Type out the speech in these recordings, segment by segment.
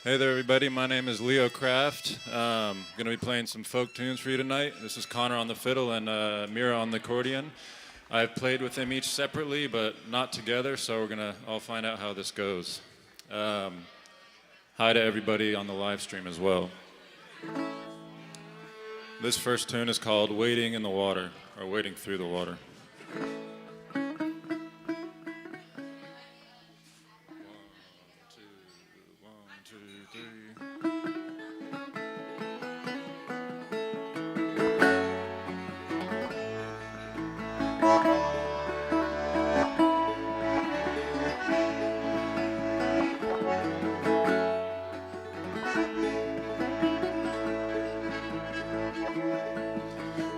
Hey there, everybody. My name is Leo Kraft. Going to be playing some folk tunes for you tonight. This is Connor on the fiddle and Mira on the accordion. I've played with them each separately, but not together, so we're going to all find out how this goes. Hi to everybody on the live stream as well. This first tune is called Wading in the Water, or Wading Through the Water.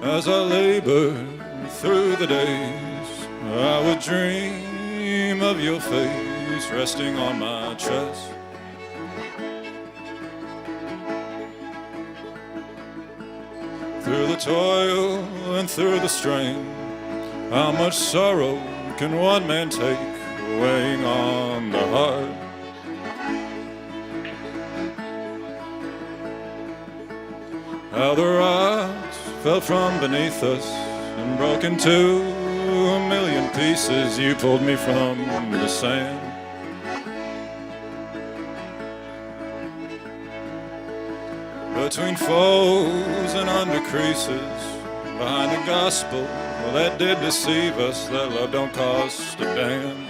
As I labored through the days, I would dream of your face resting on my chest. Through the toil and through the strain, how much sorrow can one man take, weighing on the heart? How the rocks fell from beneath us and broke into a million pieces. You pulled me from the sand. Between foes and under creases, behind the gospel that did deceive us, that love don't cost a damn.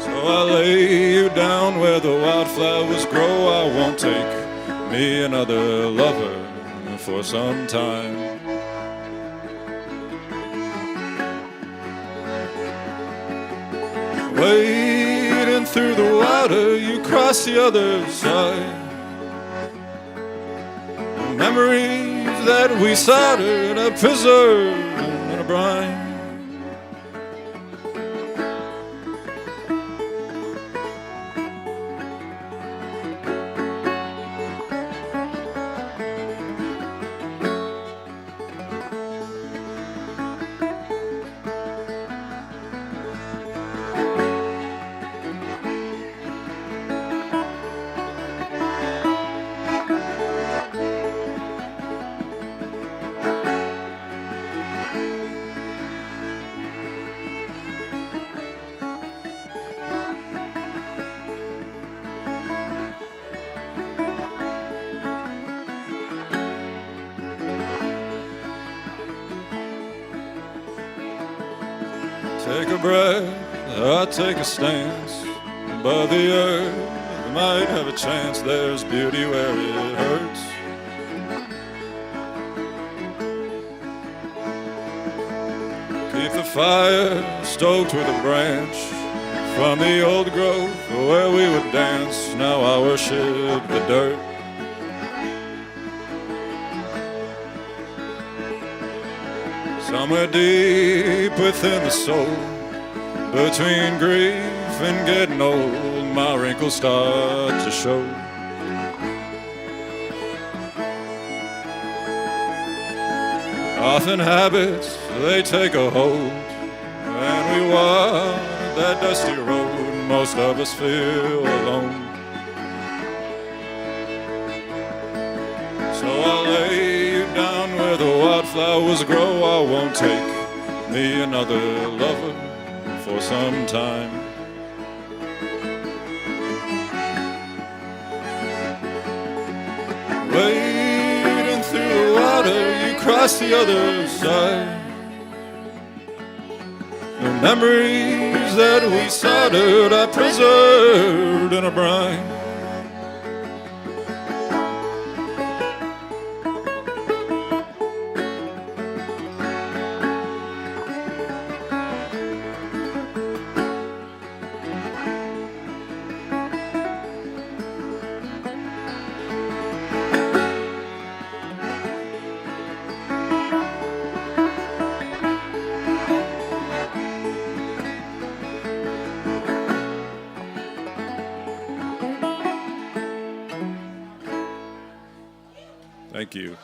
So I lay you down where the wildflowers grow. I won't take me another lover for some time. Wading through the water, you cross the other side. The memories that we soldered are preserved in a brine. Take a breath, I take a stance. Above the earth, we might have a chance. There's beauty where it hurts. Keep the fire stoked with a branch from the old grove where we would dance. Now I worship the dirt. Somewhere deep within the soul, between grief and getting old, my wrinkles start to show. Often habits, they take a hold, and we walk that dusty road. Most of us feel alone. So I'll lay you down where the wildflowers grow. I won't take me another lover for some time. Wading through the water, you cross the other side. The memories that we soldered are preserved in a brine. Thank you.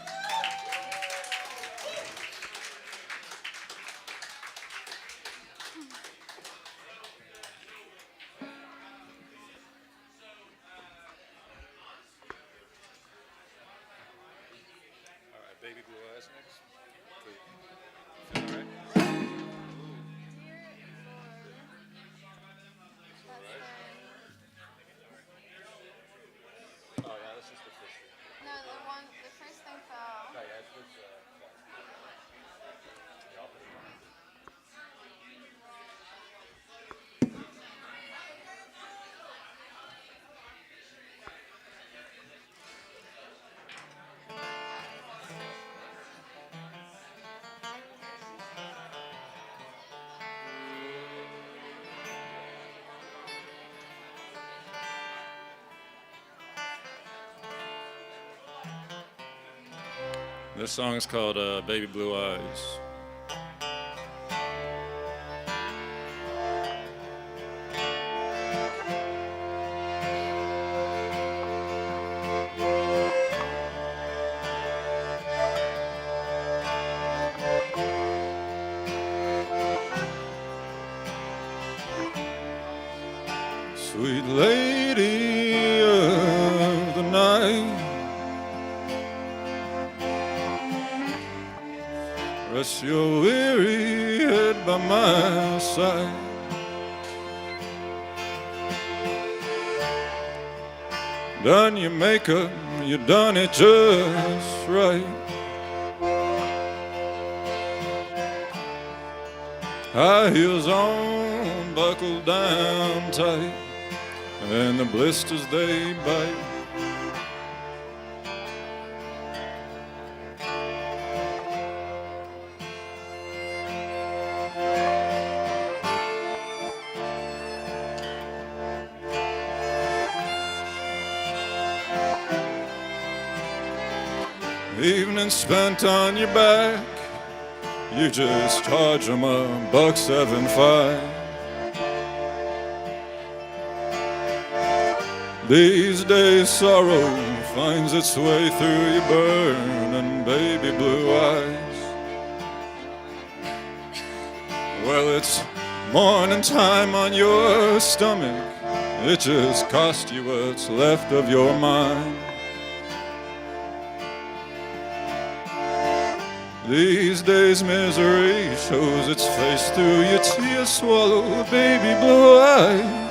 Baby Blue Eyes next. Feel all right? Oh yeah, that's just the first thing. No, the first thing fell. Oh yeah, it's good. This song is called Baby Blue Eyes. Sweet lady of the night, rest your weary head by my side. Done your makeup, you done it just right. High heels on, buckled down tight, and the blisters they bite. Evening spent on your back, you just charge 'em $1.75. These days sorrow finds its way through your burning baby blue eyes. Well, it's morning time on your stomach, it just cost you what's left of your mind. These days misery shows its face through your tear-swallowed baby blue eyes.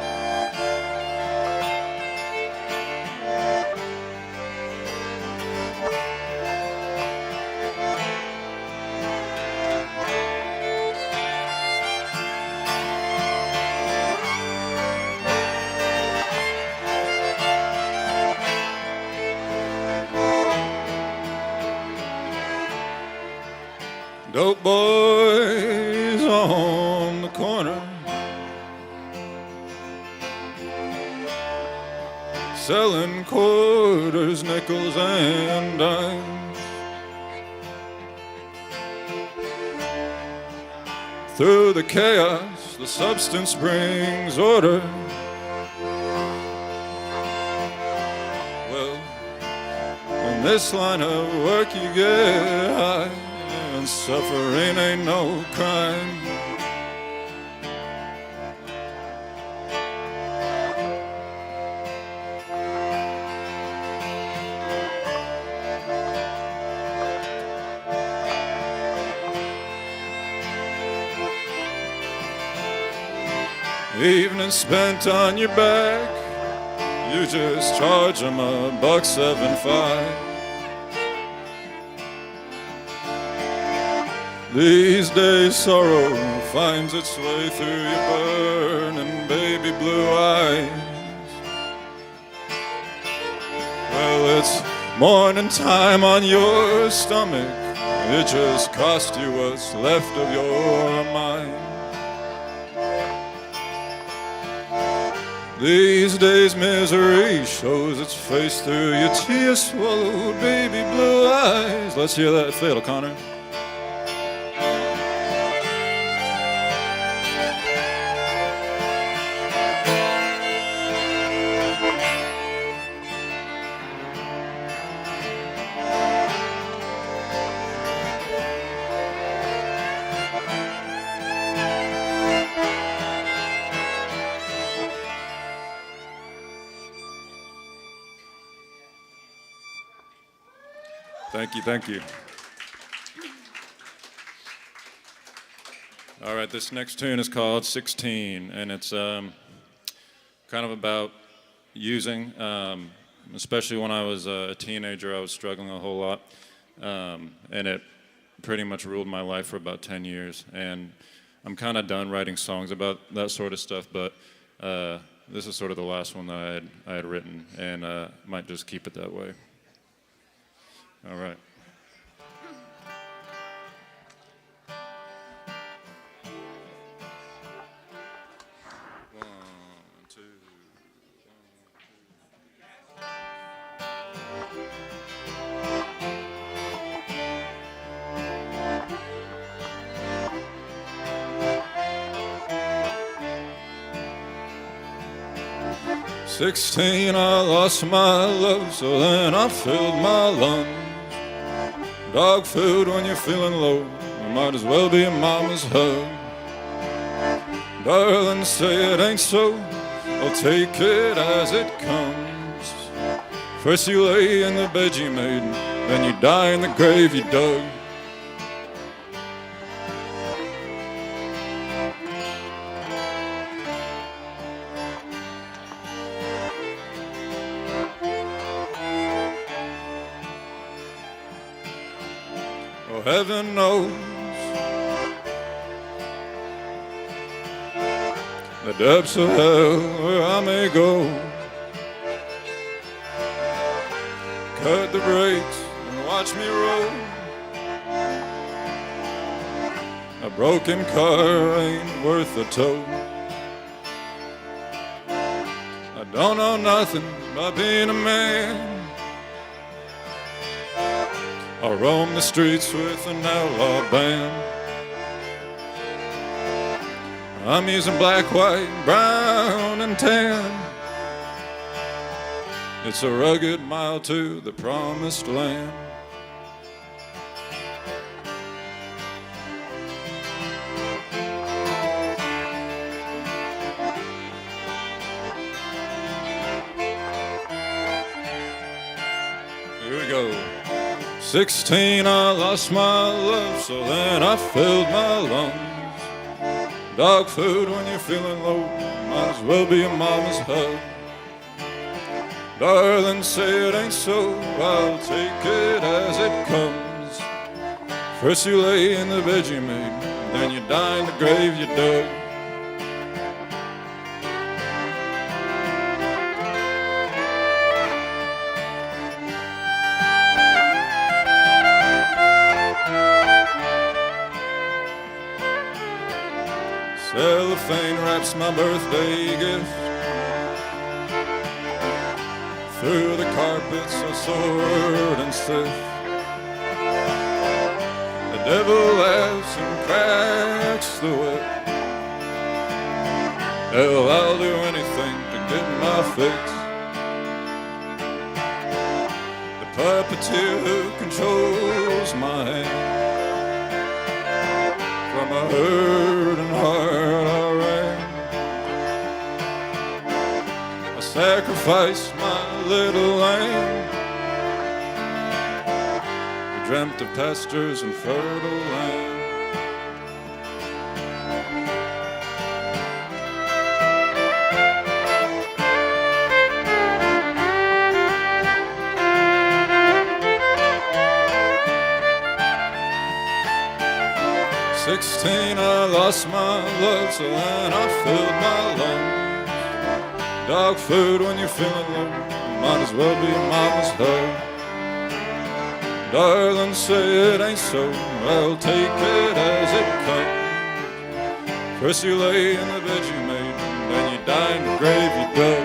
Dope boys on the corner, selling quarters, nickels, and dimes. Through the chaos, the substance brings order. Well, in this line of work you get high, and suffering ain't no crime. Evening spent on your back, you just charge 'em $1.75. These days sorrow finds its way through your burning baby blue eyes. Well, it's morning time on your stomach, it just cost you what's left of your mind. These days misery shows its face through your tear-swallowed baby blue eyes. Let's hear that fiddle, Connor. Thank you, thank you. All right, this next tune is called 16, and it's kind of about using, especially when I was a teenager, I was struggling a whole lot, and it pretty much ruled my life for about 10 years. And I'm kind of done writing songs about that sort of stuff, but this is sort of the last one that I had written, and might just keep it that way. All right. One, two. 16, I lost my love, so then I filled my lungs. Dog food when you're feeling low, might as well be your mama's hug. Darling, say it ain't so, I'll take it as it comes. First you lay in the bed you made, then you die in the grave you dug. Oh, heaven knows the depths of hell where I may go. Cut the brakes and watch me roll. A broken car ain't worth a tow. I don't know nothing about being a man. I roam the streets with an outlaw band. I'm using black, white, brown, and tan. It's a rugged mile to the promised land. Here we go. 16, I lost my love, so then I filled my lungs. Dog food when you're feeling low, might as well be your mama's hug. Darling, say it ain't so, I'll take it as it comes. First you lay in the bed you made, then you die in the grave you dug. Cellophane wraps my birthday gift. Through the carpets a sword and stiff. The devil laughs and cracks the whip. Hell, I'll do anything to get my fix. The puppeteer who controls my hand. From a hurting heart I ran. I sacrificed my little lamb. We dreamt of pastures and fertile land. '16, I lost my love, so then I filled my lungs. Dog food when you're feeling low, might as well be your mama's hug. Darling, say it ain't so, I'll take it as it comes. First you lay in the bed you made, then you die in the grave you dug.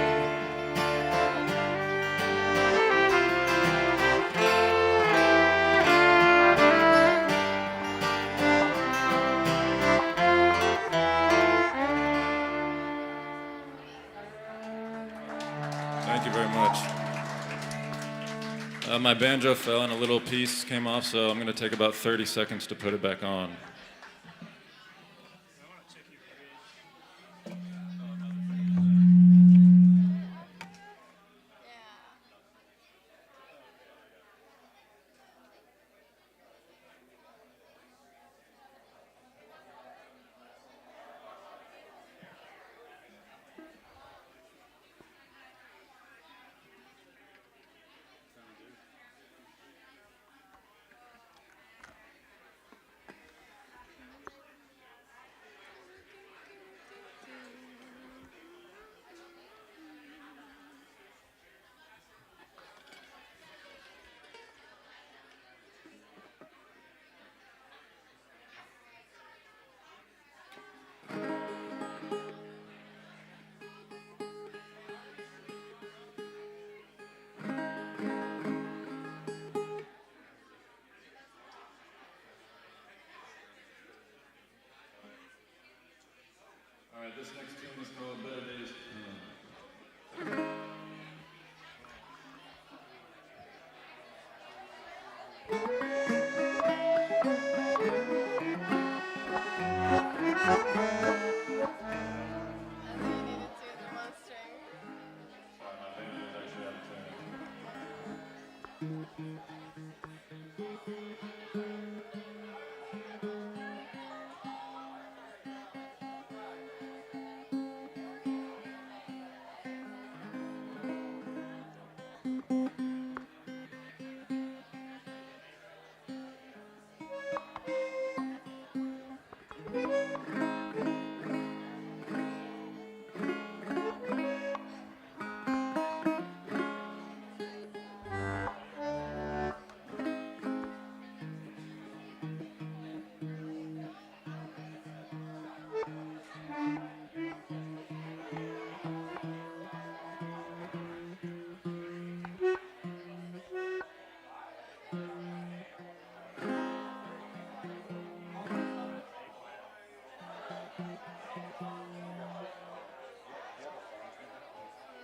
Thank you very much. My banjo fell and a little piece came off, so I'm going to take about 30 seconds to put it back on. This next tune is called Better Days to Come. I think you need to tune the one string. Sorry, my finger is actually out of tune.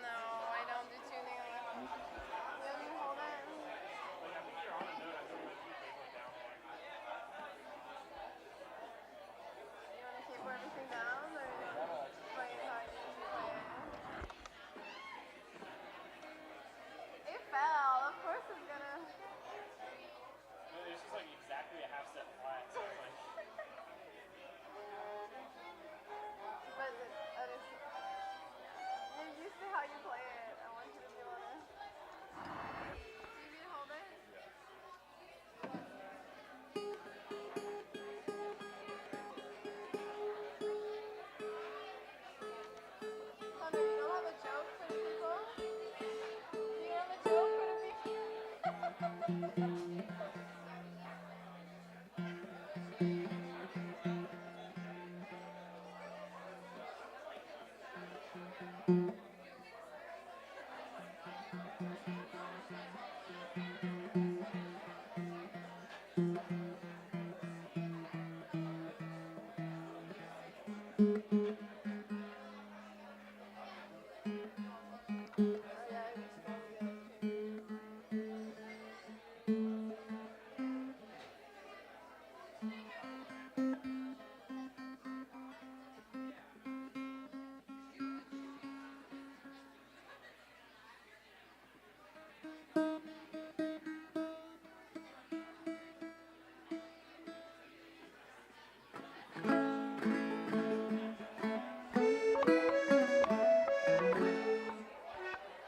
No, I don't do tuning. You want me to hold it? You want to keep everything down or play it how you usually play it? It fell. Of course it's gonna. It's just like exactly a half step flat. So it's like, But you're used to how you play it. I want you to be able to. Do you need to hold it? Connor, you don't have a joke for the people? Do you have a joke for the people?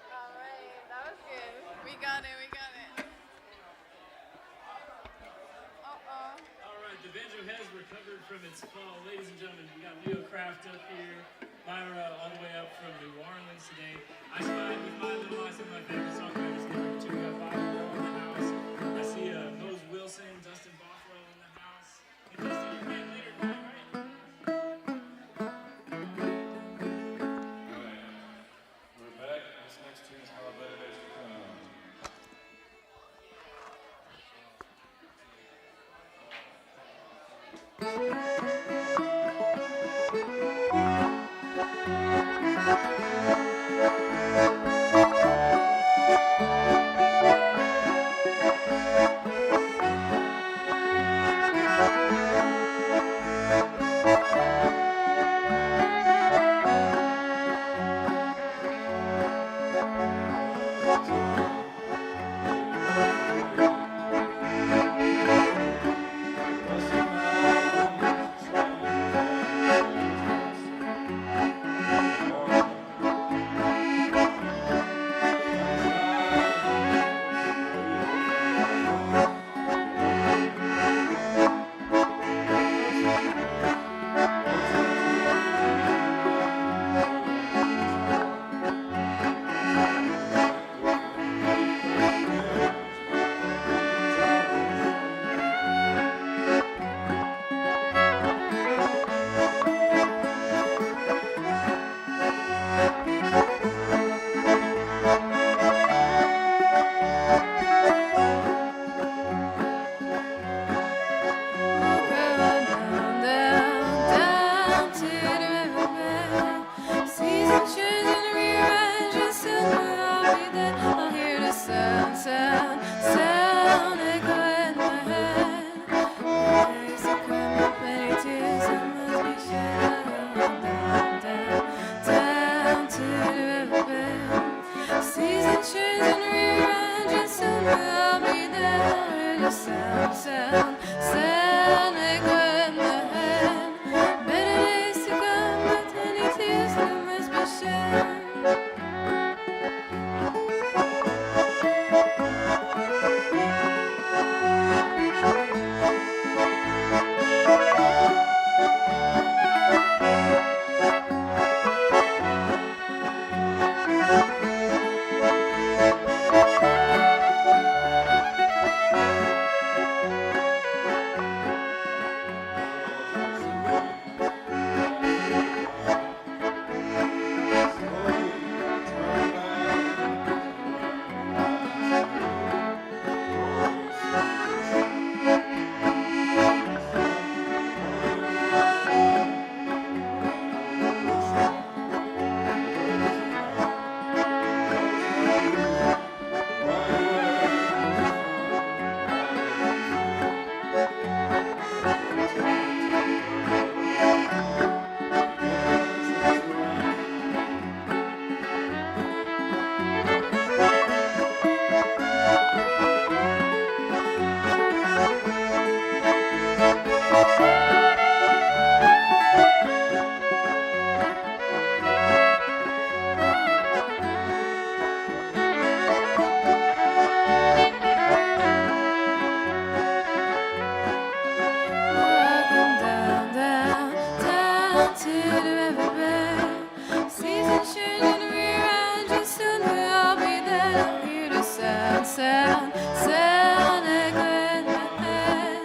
Alright, that was good. We got it. all right, the banjo has recovered from its fall. Ladies and gentlemen, we got Leo Kraft up here, Lyra all the way up from New Orleans today. I spied with my little eyes on my favorite songwriters here too. We got Bothwell in the house. I see Mose Wilson, Dustin Bothwell in the house. Hey, Dustin, you're playing later tonight, right? Alright, we're back. This next tune is called Better Days to Come. Down to the riverbed. sound, sound echo in my head. I used to cry my petty tears, I must be shed. Down, down, down to the riverbed. Seasons change and rearrange, and soon we'll all be there. The sound, sound, sound echo in my head. Better days to come, but any tears that must be shed. Walking down, down, down to the riverbed. Seasons change and rearrange, and soon we'll all be there. Hear the sound, sound, sound echo in my head.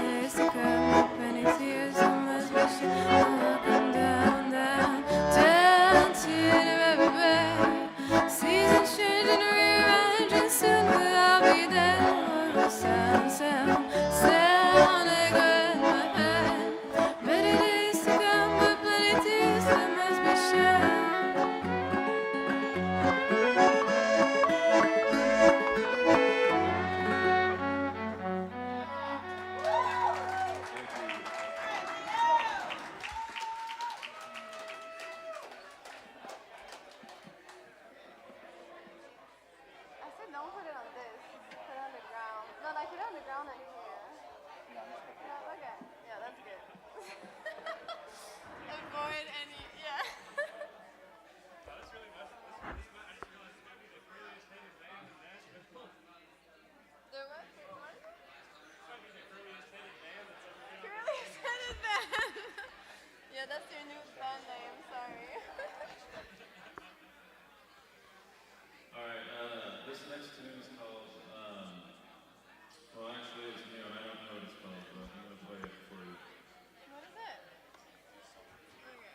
There is to come up any tears, I must be shed. Walking down, down, down to the riverbed. Seasons change and rearrange, and soon we'll all be there. The sound, sound, sound echo in my head. Better days to come, but plenty tears that must be shed. I said don't put it on this. Put it on the ground. No, like put it on the ground and here. No, okay. Yeah, that's good. Avoid any, yeah. That's really messy. I just realized this might be the curliest headed band in Nashville. The what? This might be the curliest headed band that's ever been on. Curly headed band. Yeah, that's your new band name. Sorry. All right, this next tune is called, well, actually, it's new, and I don't know what it's called, but I'm going to play it for you. What is it? Okay.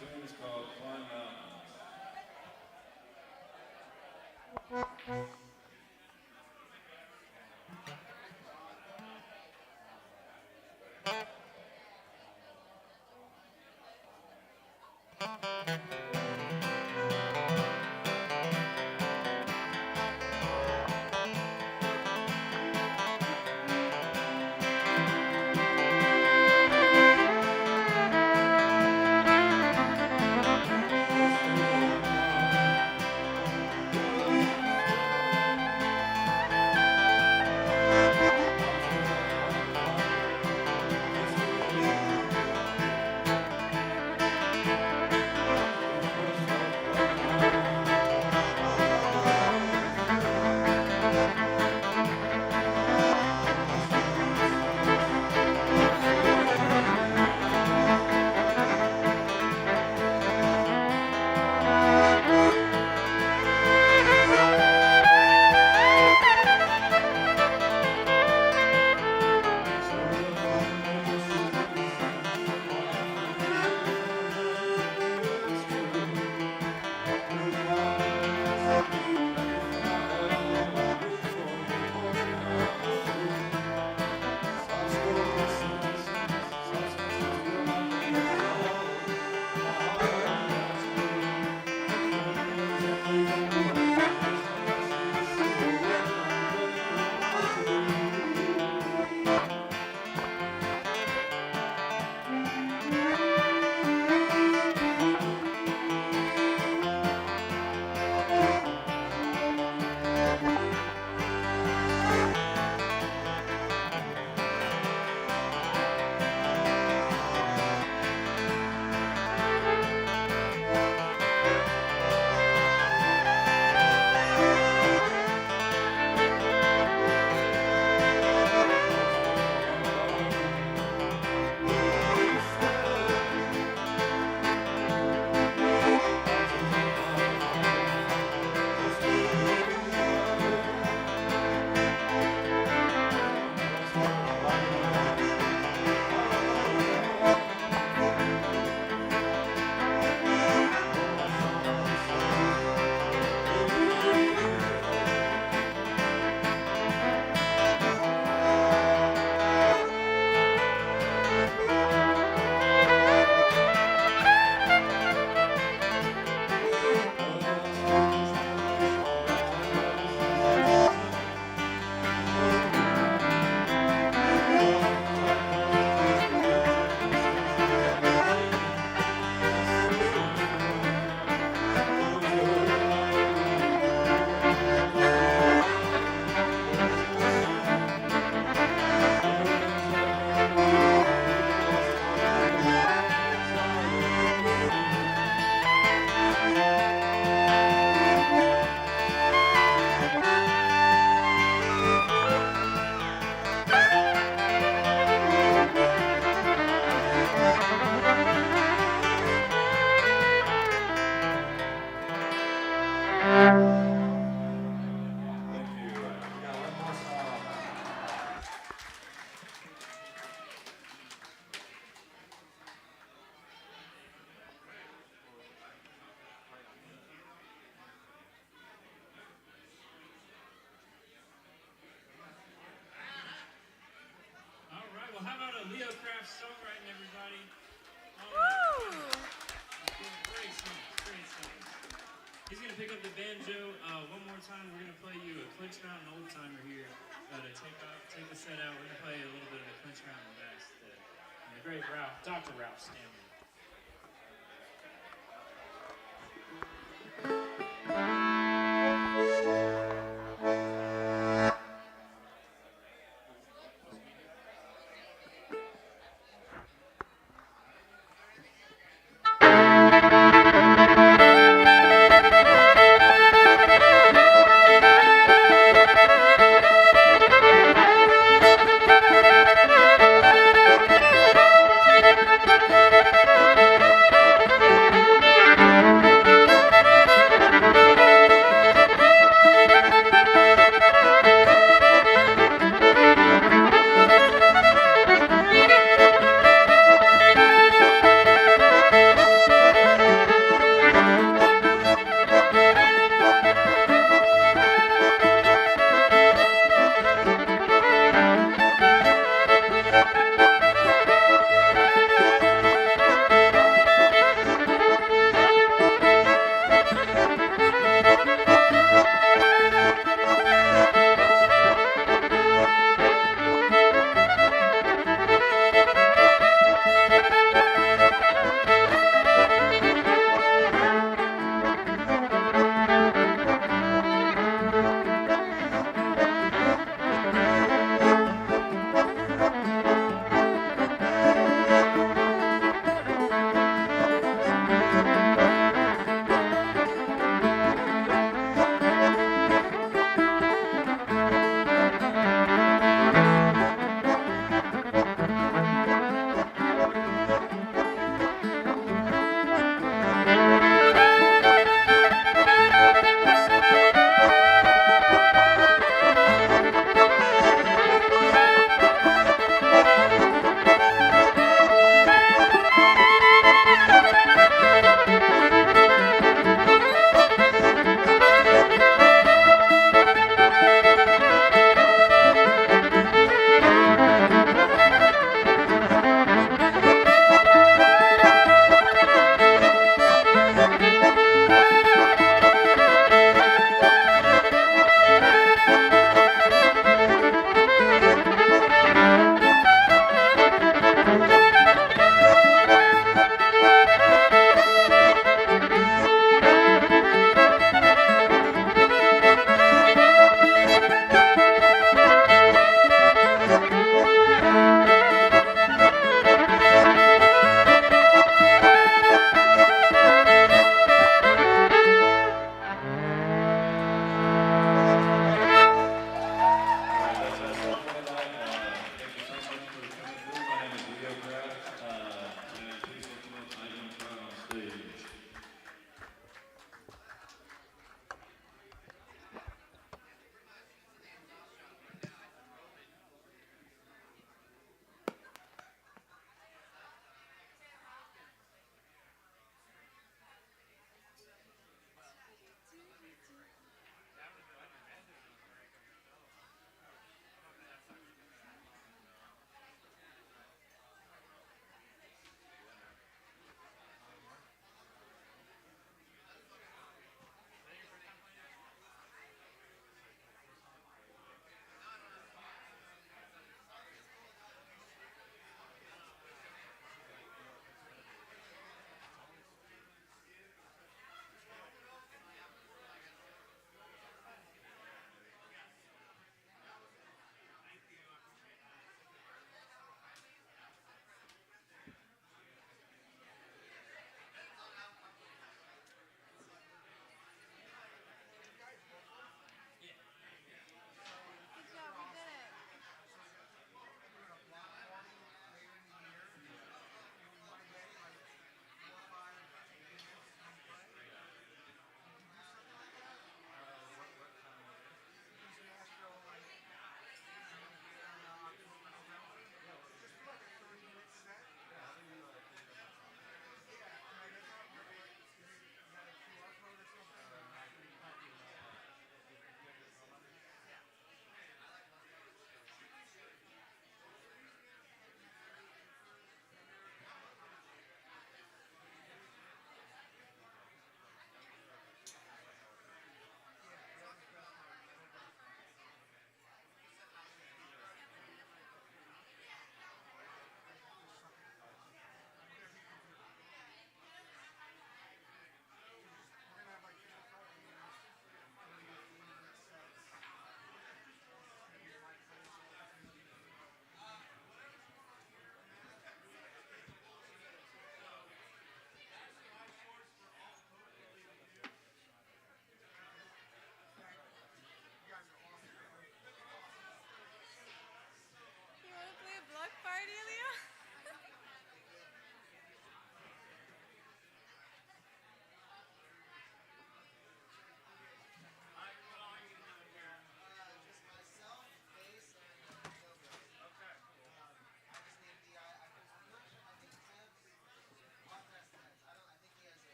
tune is called Climb Mountain. Well, how about a Leo Craft songwriting, everybody? Woo! Great songs, great songs. He's going to pick up the banjo one more time. We're going to play you a Clinch Mountain old timer here to take the set out. We're going to play a little bit of the Clinch Mountain best. The great Ralph, Dr. Ralph Stanley. Thank you.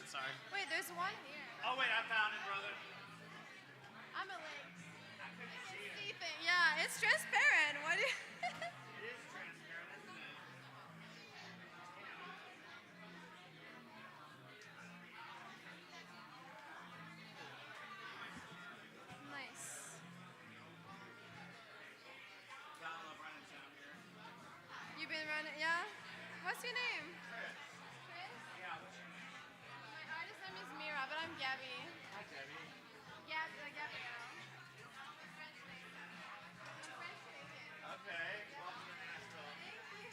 Sorry. Wait, there's one here. Oh wait, I found it, brother. I'm a link. I couldn't see it. See thing. Yeah, it's transparent. What? It is transparent, isn't it? Nice. Gotta love running down here. You've been running, yeah? What's your name? Chris. Chris? Yeah, what's your name? My artist name is Mira, but I'm Gabby. Hi, Debbie. Gabrielle. My French name. I'm French Canadian. Okay, welcome to Nashville. Thank you.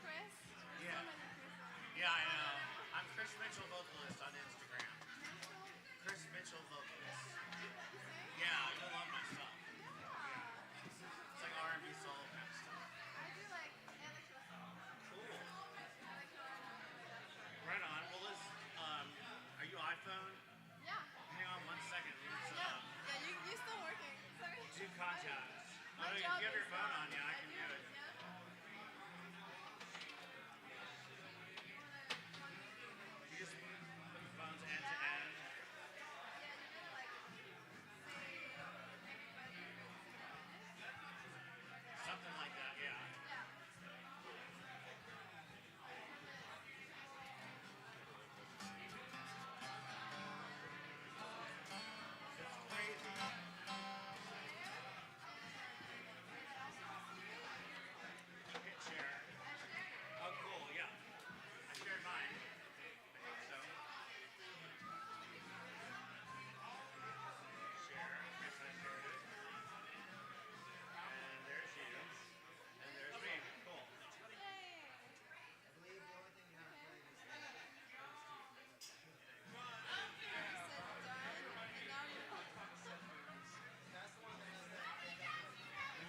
Chris? Yeah. So many Chris's. Yeah, I know. I'm Chris Mitchell, vocalist on Instagram. Chris Mitchell, vocalist. Yeah, you'll love my stuff. It's like R&B soul kind of stuff. I do like electro soul. Cool. Electro. Right on. Well, Liz, are you iPhone? Yeah. Hang on 1 second. Let's Yeah, you're still working. Sorry. do contacts. My Oh, if you job have your is, phone on, yeah, I can do it. Yeah. You just put the phones end to end. Something like that, yeah. It's crazy. Hit share. Oh, cool, yeah. I shared mine. I think so. Share. Yes, I shared it. And there's you. And there's me. Cool.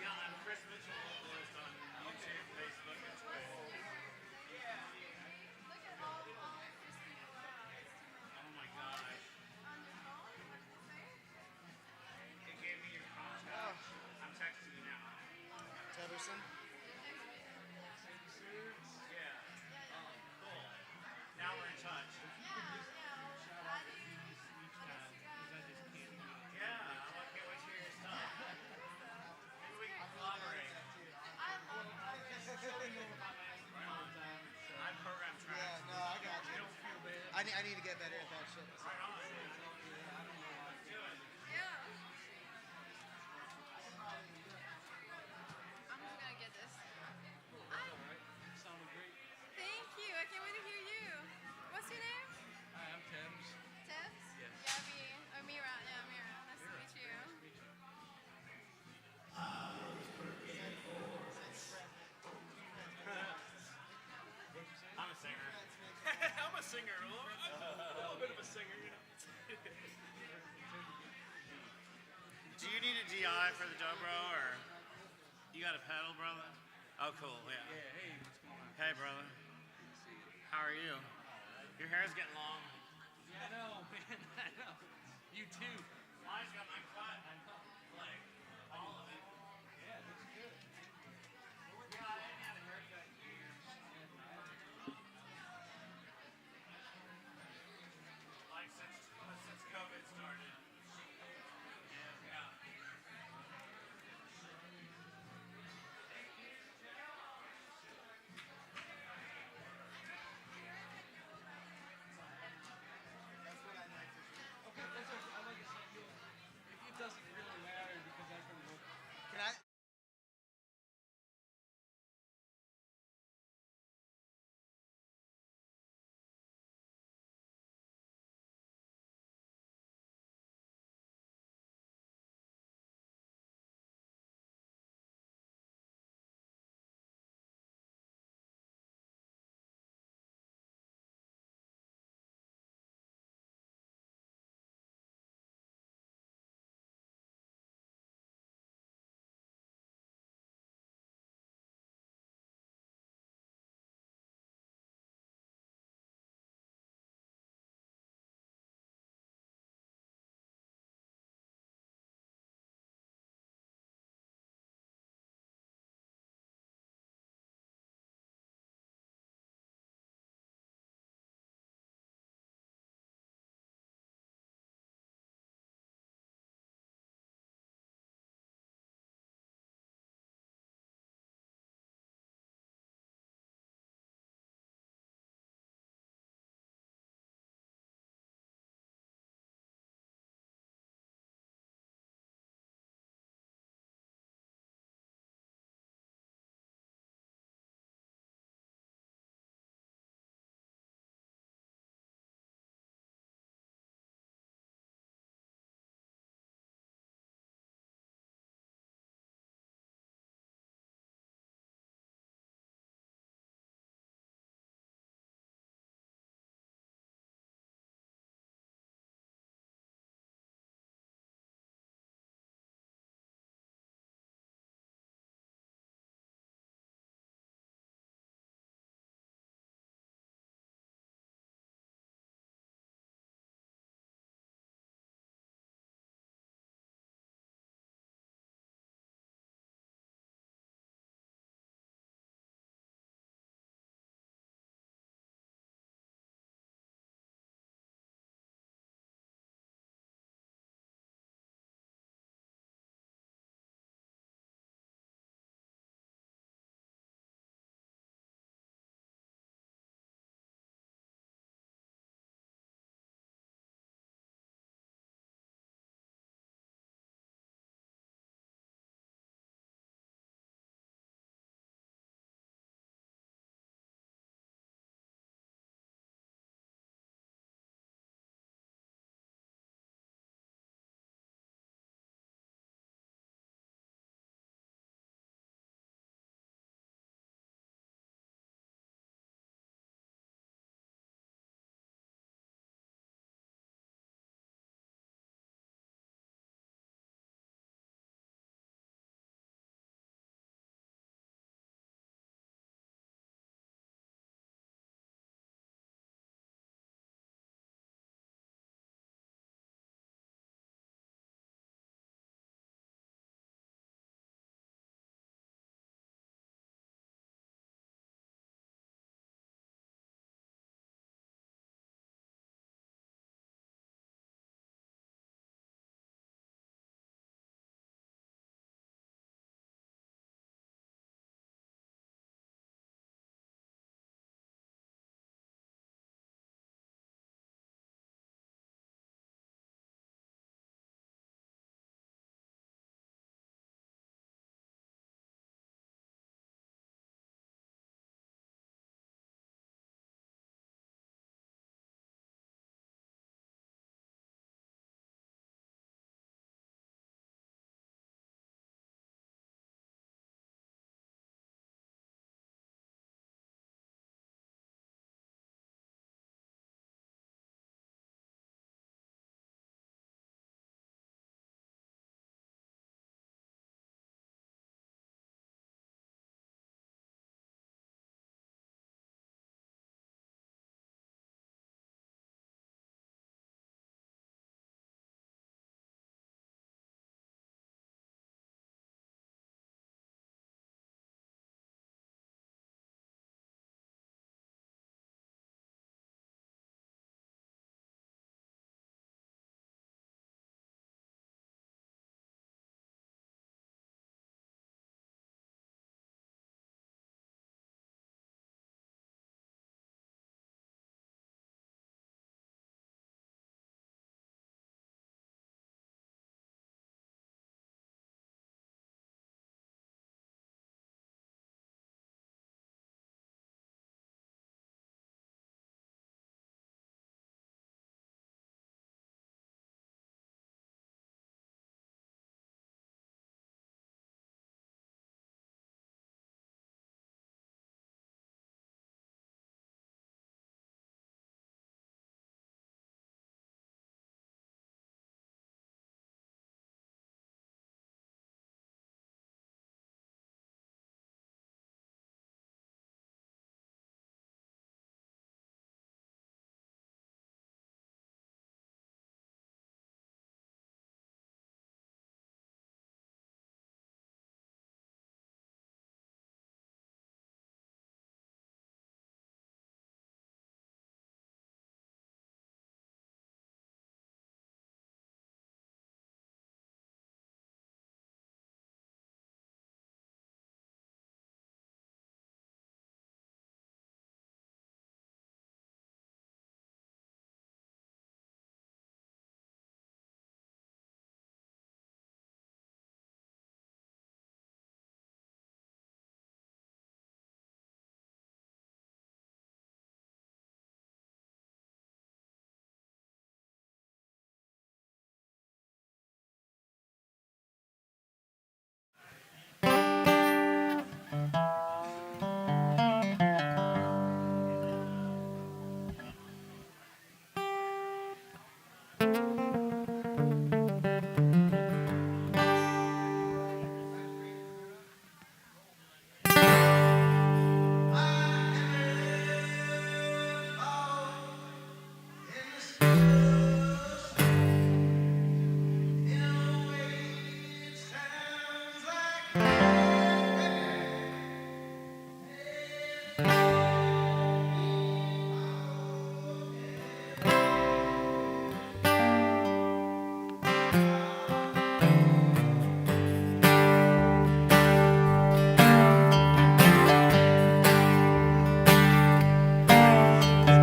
Yeah, I'm Chris Mitchell, vocalist on YouTube, Facebook, and Twitter. Oh my gosh. It gave me your contact. I'm texting you now. Tedderson. Yeah. Oh, cool. Now we're in touch. Yeah, I can't wait to hear your stuff. Maybe we can collaborate. I program tracks. Yeah, no, I got you. Don't feel bad. I need to get better at that shit. Right on. Let's do it. I'm just gonna get this. Sounded great. Thank you. I can't wait to hear you. What's your name? Hi, I'm Thames. Tebs? Yes. Gabby. Or Mira. Yeah, Mira. Nice to meet you. I'm a singer. I'm a singer. I'm a little bit of a singer, you know. Do you need a DI for the dobro, or you got a pedal, brother? Oh, cool. Yeah. Yeah, hey, what's going on? Hey, brother. How are you? Your hair's getting long. Yeah, I know, man. I know. You too. Mine's got my cut. Like, all of it. Yeah, it looks good. Yeah, I didn't have a haircut in years. Like, since COVID started. Yeah. Okay, that's okay. I like to see you. If it doesn't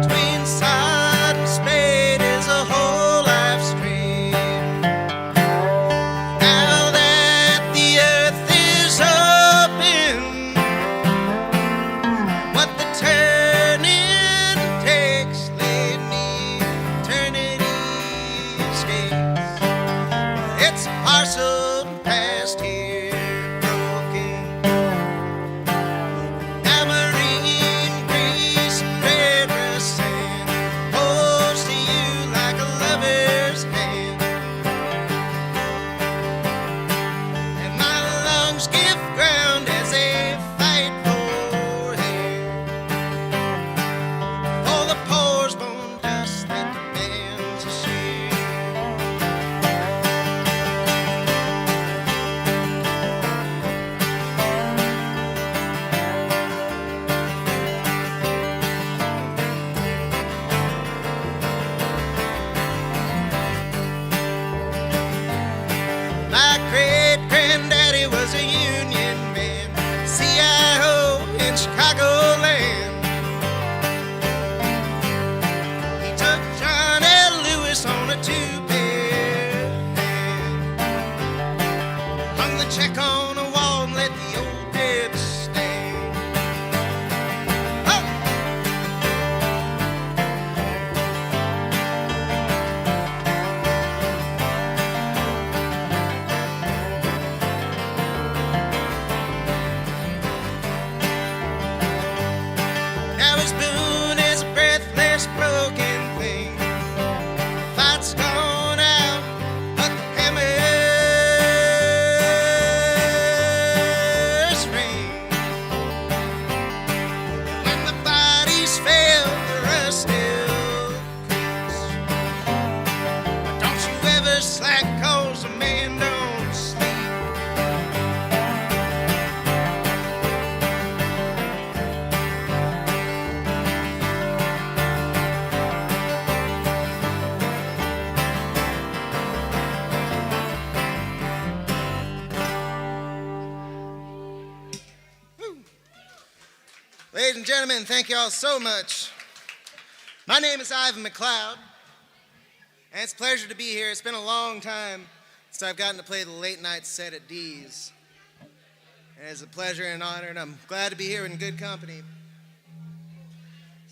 Between sod and spade is a whole life stream. Now that the earth is open, what the turning takes lead me eternity escapes. It's parceled past here broken. Tamarind, grease, and red rust sand holds to you like a lover's hand. And my lungs give ground as they fight for air. For the pores bone dust that demands a share. My great-granddaddy was a Union man, CIO in Chicagoland. He took John L. Lewis on a two-pair hand, hung the check on a wall and let the old dead stand. Oh! Now his boon is a breathless, broken thing. Fight's gone out, but the hammers ring. When the bodies fail, the rust still cooks. But don't you ever slack, 'cause a man don't sleep. Ladies and gentlemen, thank you all so much. My name is Ivan McLeod, and it's a pleasure to be here. It's been a long time since I've gotten to play the late night set at D's. And it's a pleasure and an honor, and I'm glad to be here in good company.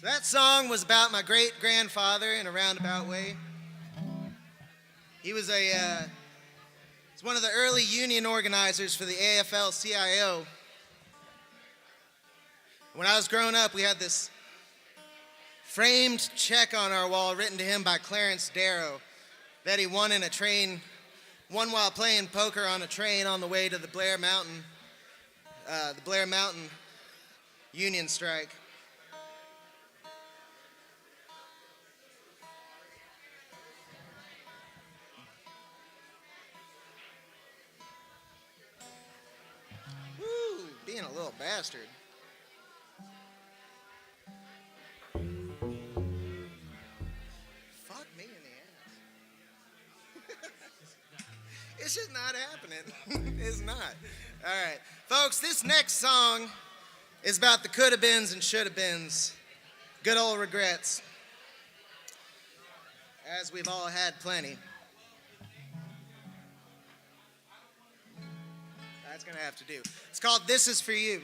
So that song was about my great-grandfather in a roundabout way. He was he's one of the early union organizers for the AFL-CIO. When I was growing up, we had this framed check on our wall written to him by Clarence Darrow that he won in a train, won while playing poker on a train on the way to the Blair Mountain Union strike. Woo, being a little bastard. Fuck me in the ass. It's just not happening. It's not. All right. Folks, this next song is about the coulda-beens and shoulda-beens. Good old regrets. As we've all had plenty. That's gonna have to do. It's called This Is For You.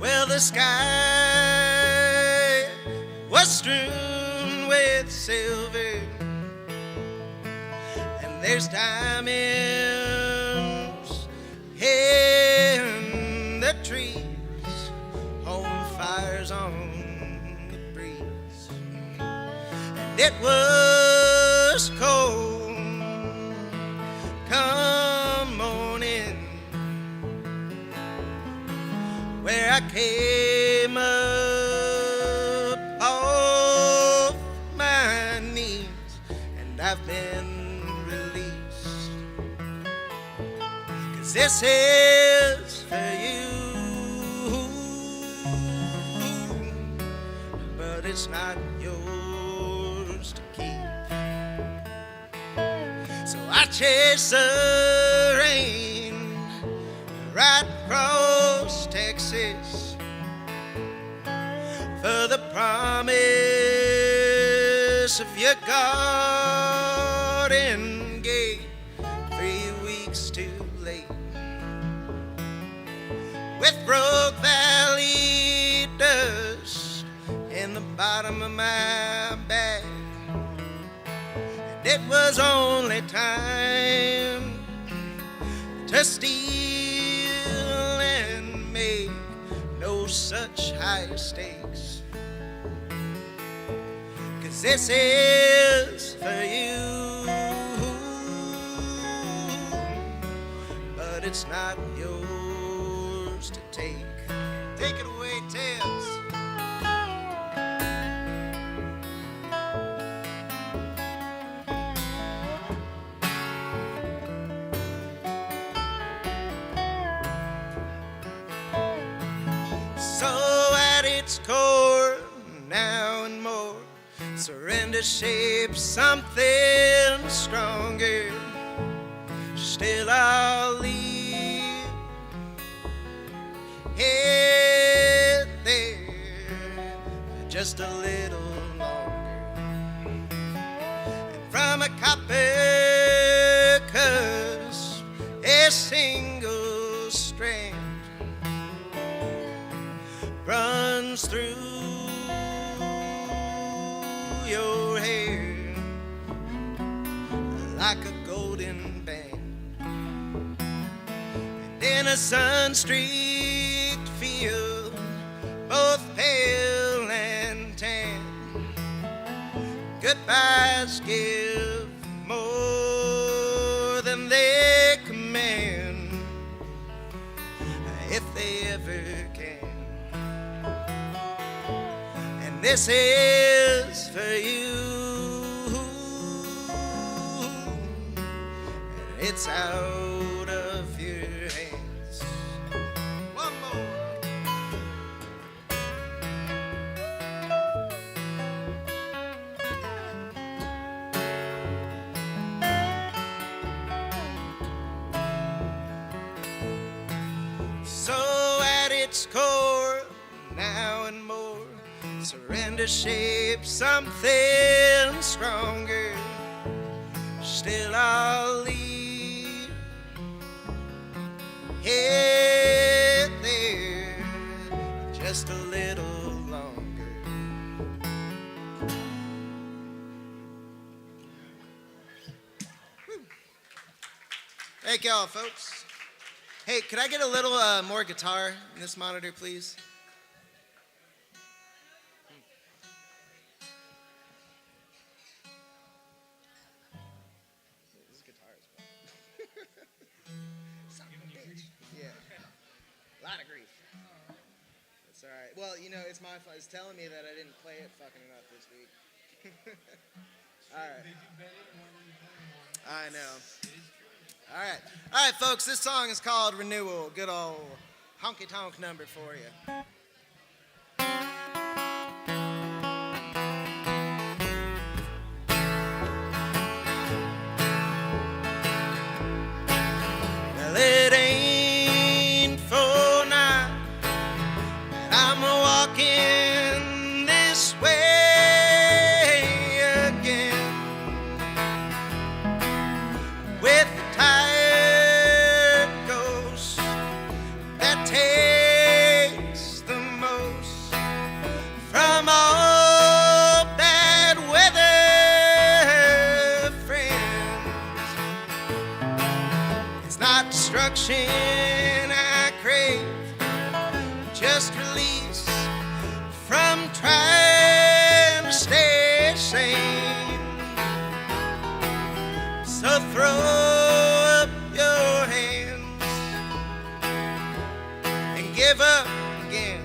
Well, the sky was strewn with silver, and there's diamonds in the trees, home fires on the breeze, and it was cold come morning where I came up off my knees, and I've been released, 'cause this is for you, but it's not yours to keep. So I chase the rain right across Texas for the promise of your garden gate, 3 weeks too late. With Broke Valley dust in the bottom of my bag, and it was only time to steal and make no such high stakes, 'cause this is for you, but it's not yours to take. Take it away, Tibbs. So at its core, now and more, surrender shapes something stronger. Still I'll leave it there just a little longer. And from a copper cusp, a single strand runs through your hair like a golden band, and in a sun-streaked field, both pale and tan, goodbyes give more than they command, if they ever can. And this is for you, and it's out of your hands. One more. So at its core, now and more, surrender shapes something stronger. Still I'll leave it there just a little longer. Whew. Thank y'all, folks. Hey, could I get a little more guitar in this monitor, please? This guitar is fun. Son of a bitch. Yeah. A lot of grief. It's all right. Well, you know, it's my fault. It's telling me that I didn't play it fucking enough this week. All right. I know. All right. All right, folks, this song is called Renewal. Good old honky-tonk number for you. Well, it ain't for now that I'm walking this way again, with the tired ghost that takes the affection I crave, just release from trying to stay sane. So throw up your hands and give up again.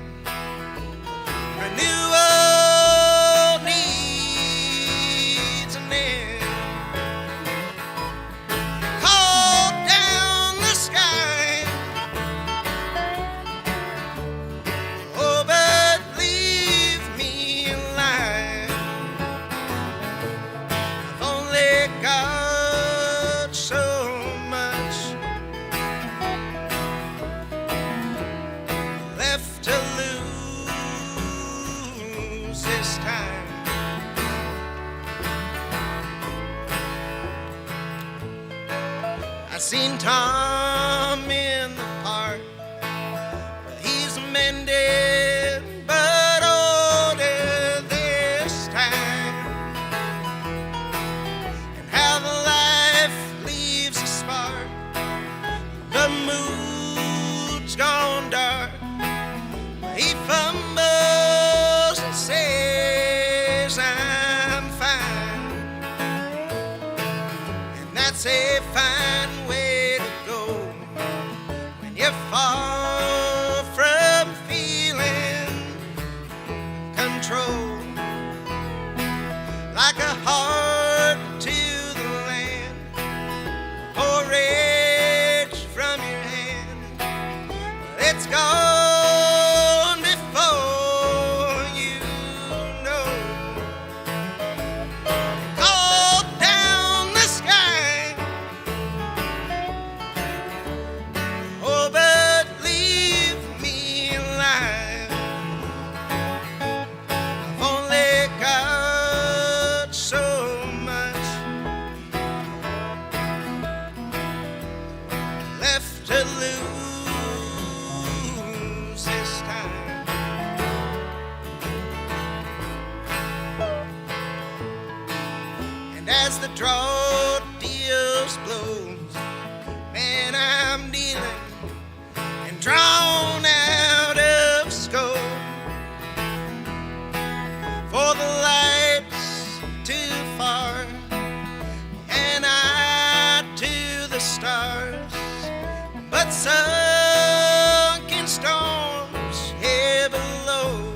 Renewal needs an end. Call down the sky, oh, but leave me alive. I've only got so much left to lose this time. I seen Tom in the park. Well, he's mended, but older this time. And how the life leaves a spark. The mood's gone dark. He fumbles and says, I'm fine. And that's a fine way to go when you're far from feeling control. Like a heart to the land, porridge from your hand. It's gone before you know. Call down the sky, oh, but leave me alive. I've only got so much left to lose this time. And as the drought deals blows, man, I'm dealing and drawn out of scope. For the light's too far, and I to the stars. But sunken storms here below,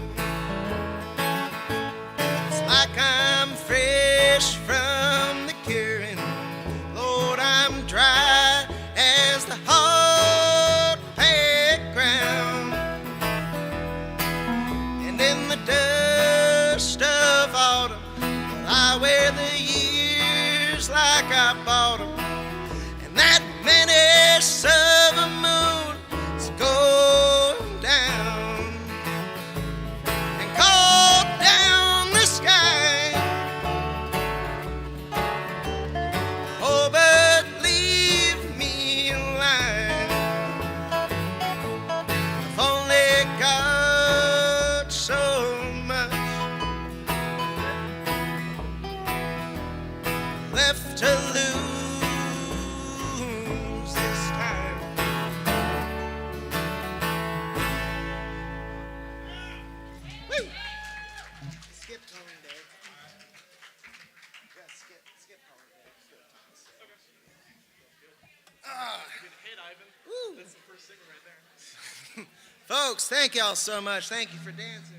it's like I'm fresh from the curing. Lord, I'm dry as the hard packed ground. And in the dust of autumn, I wear the years like I bought them. And that menace of a moon is going down. And call down the sky, oh, but leave me alive. I've only got so much left to lose this time. Woo! Skip tone, Dave. Yeah, skip tone, Dave. Woo. That's the first singer right there. Folks, thank y'all so much. Thank you for dancing.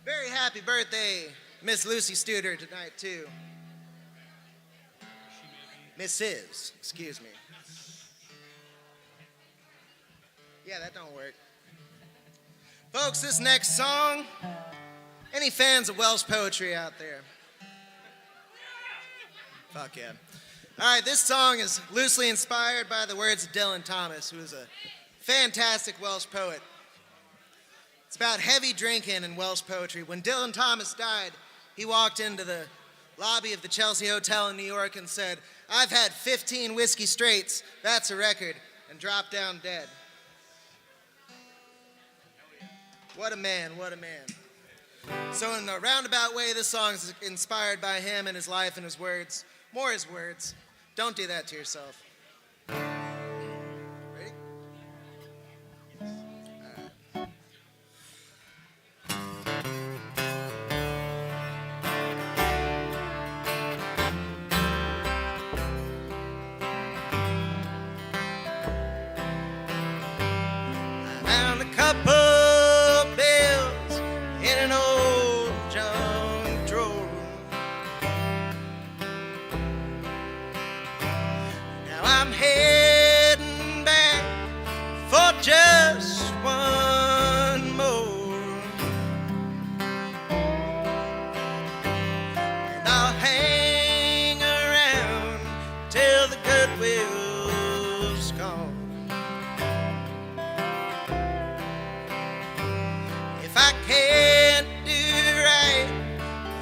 Very happy birthday, Miss Lucy Studer, tonight, too. Mrs., excuse me. Yeah, that don't work. Folks, this next song, any fans of Welsh poetry out there? Fuck yeah. All right, this song is loosely inspired by the words of Dylan Thomas, who is a fantastic Welsh poet. It's about heavy drinking and Welsh poetry. When Dylan Thomas died, he walked into the lobby of the Chelsea Hotel in New York and said, "I've had 15 whiskey straights, that's a record," and dropped down dead. What a man, what a man. So in a roundabout way, this song is inspired by him and his life and his words. More his words. Don't do that to yourself. Ready? found a couple bills in an old junk drawer. Now I'm heading back for just one more, and I'll hang around till the goodwill's gone. If I can't do right,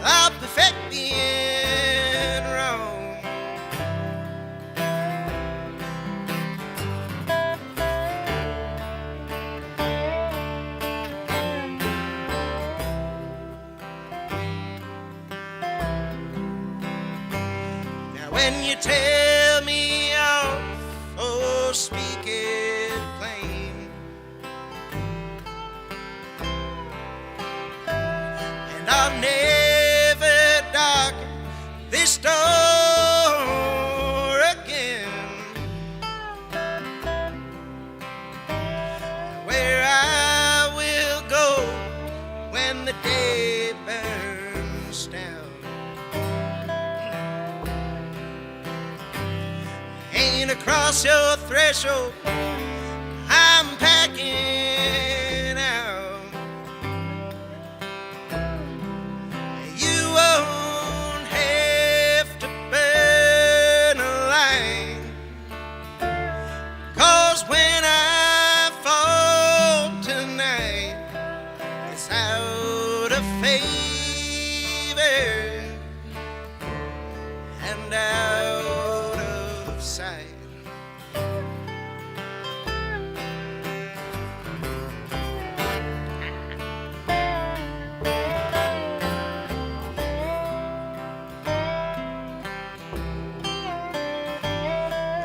I'll perfect the end wrong. Now when you tell me off, oh, speak it plain. And I'll never darken this door again. Where I will go when the day burns down ain't across your threshold. I'm packing out. You won't have to burn a line, 'cause when I fall tonight, it's out of favor and out of sight.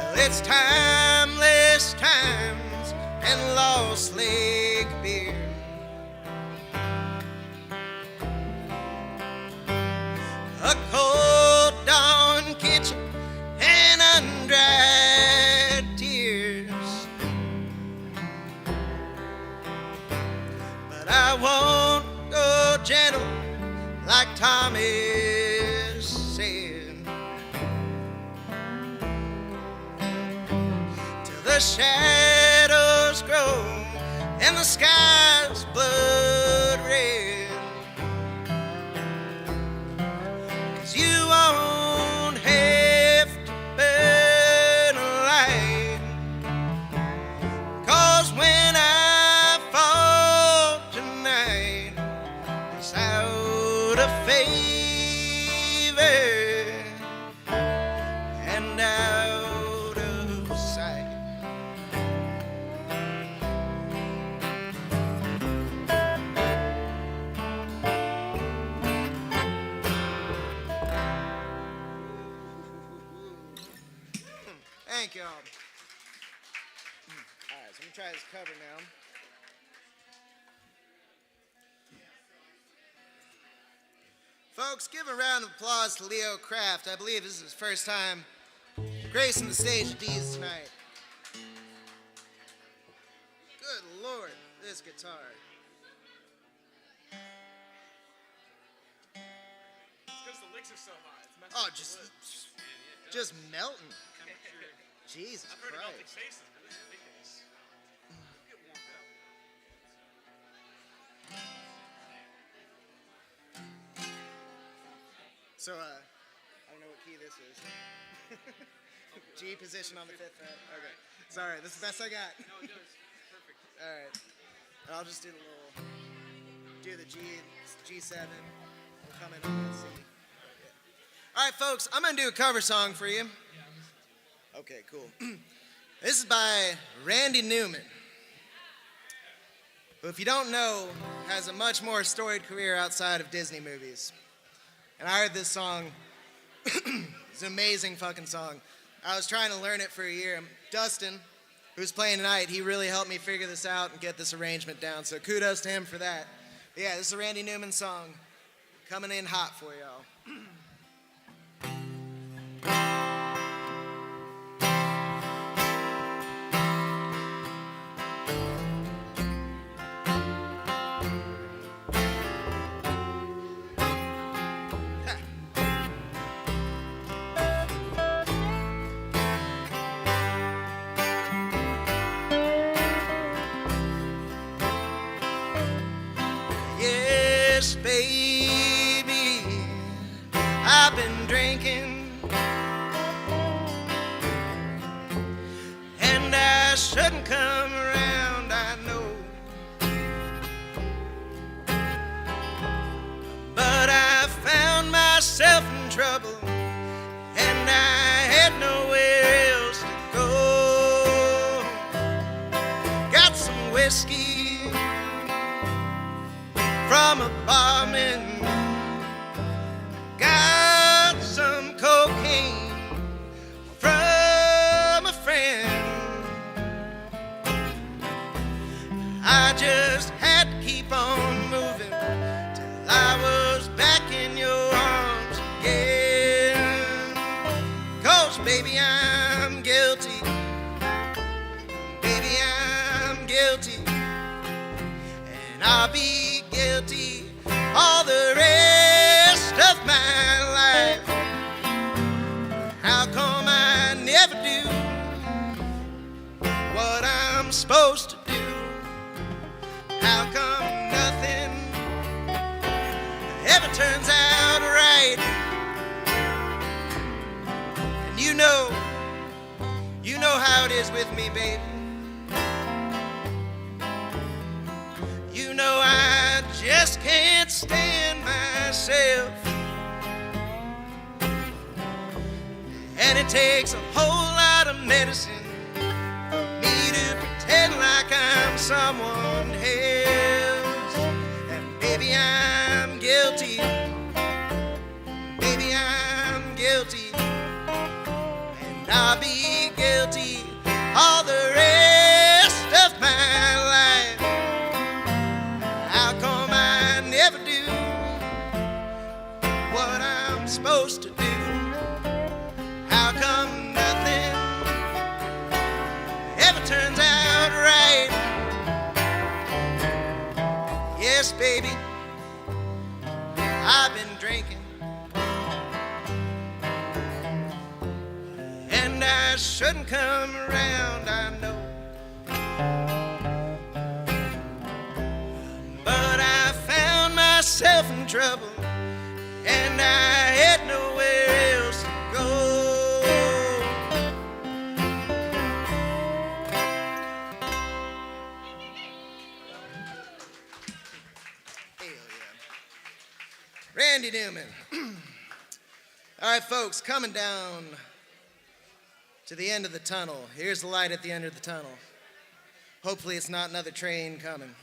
Well, it's timeless times and lost lake beer. A cold dawn kitchen and undried tears. But I won't go gentle like Thomas said, till the shadows grow and the sky's blood red. 'Cause you won't have to burn a light, 'cause when I fall tonight, it's out of favor and out of sight. Thank y'all. All right, so I'm gonna try this cover now. Folks, give a round of applause to Leo Kraft. I believe this is his first time gracing the stage at D's tonight. Good Lord, this guitar. It's because the licks are so high. It's messing Oh, with the wood. just melting. Jesus I've heard of melting Christ. faces, but this is ridiculous. Get warmed up. So, I don't know what key this is. G position on the 5th fret. Okay. Sorry, this is the best I got. No, it does. Perfect. All right. And I'll just do the the G7. We'll come in on that C. Yeah. All right, folks, I'm going to do a cover song for you. Okay, cool. This is by Randy Newman, who, if you don't know, has a much more storied career outside of Disney movies. And I heard this song. It's an amazing fucking song. I was trying to learn it for a year. Dustin, who's playing tonight, he really helped me figure this out and get this arrangement down. So kudos to him for that. But yeah, this is a Randy Newman song coming in hot for y'all. shouldn't come around, I know. But I found myself in trouble, and I had nowhere else to go. Got some whiskey from a barman, got some cocaine from a friend. I just had to keep on moving till I was back in your arms again. 'Cause baby, I'm guilty. Baby, I'm guilty. And I'll be guilty all the rest of my life. How come I never do what I'm supposed to do? How come nothing ever turns out right? And you know how it is with me, baby. You know I just can't stand myself, and it takes a whole lot of medicine for me to pretend like I'm someone else. And baby, I'm guilty. Baby, I'm guilty. And I'll be guilty all the rest of my life. How come I never do what I'm supposed to do? How come nothing ever turns out right? Yes, baby, I've been drinking, and I shouldn't come around, I know. But I found myself in trouble, and I had nowhere else to go. Randy Newman. All right, folks, coming down to the end of the tunnel. Here's the light at the end of the tunnel. Hopefully it's not another train coming.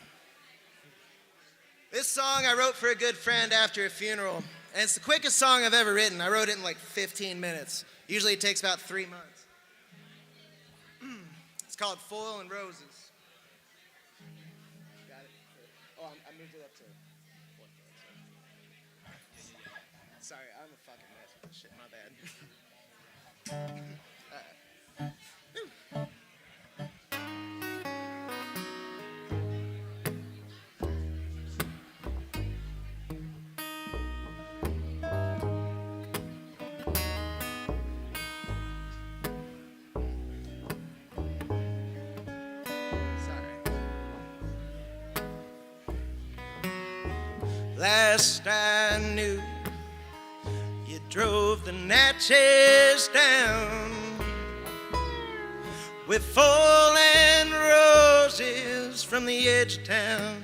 This song I wrote for a good friend after a funeral, and it's the quickest song I've ever written. I wrote it in like 15 minutes. Usually it takes about 3 months. It's called Foil and Roses. Got it? Oh, I moved it up to 4. Sorry, I'm a fucking mess. Shit, my bad. Last I knew, you drove the Natchez down with fallen roses from the edge of town.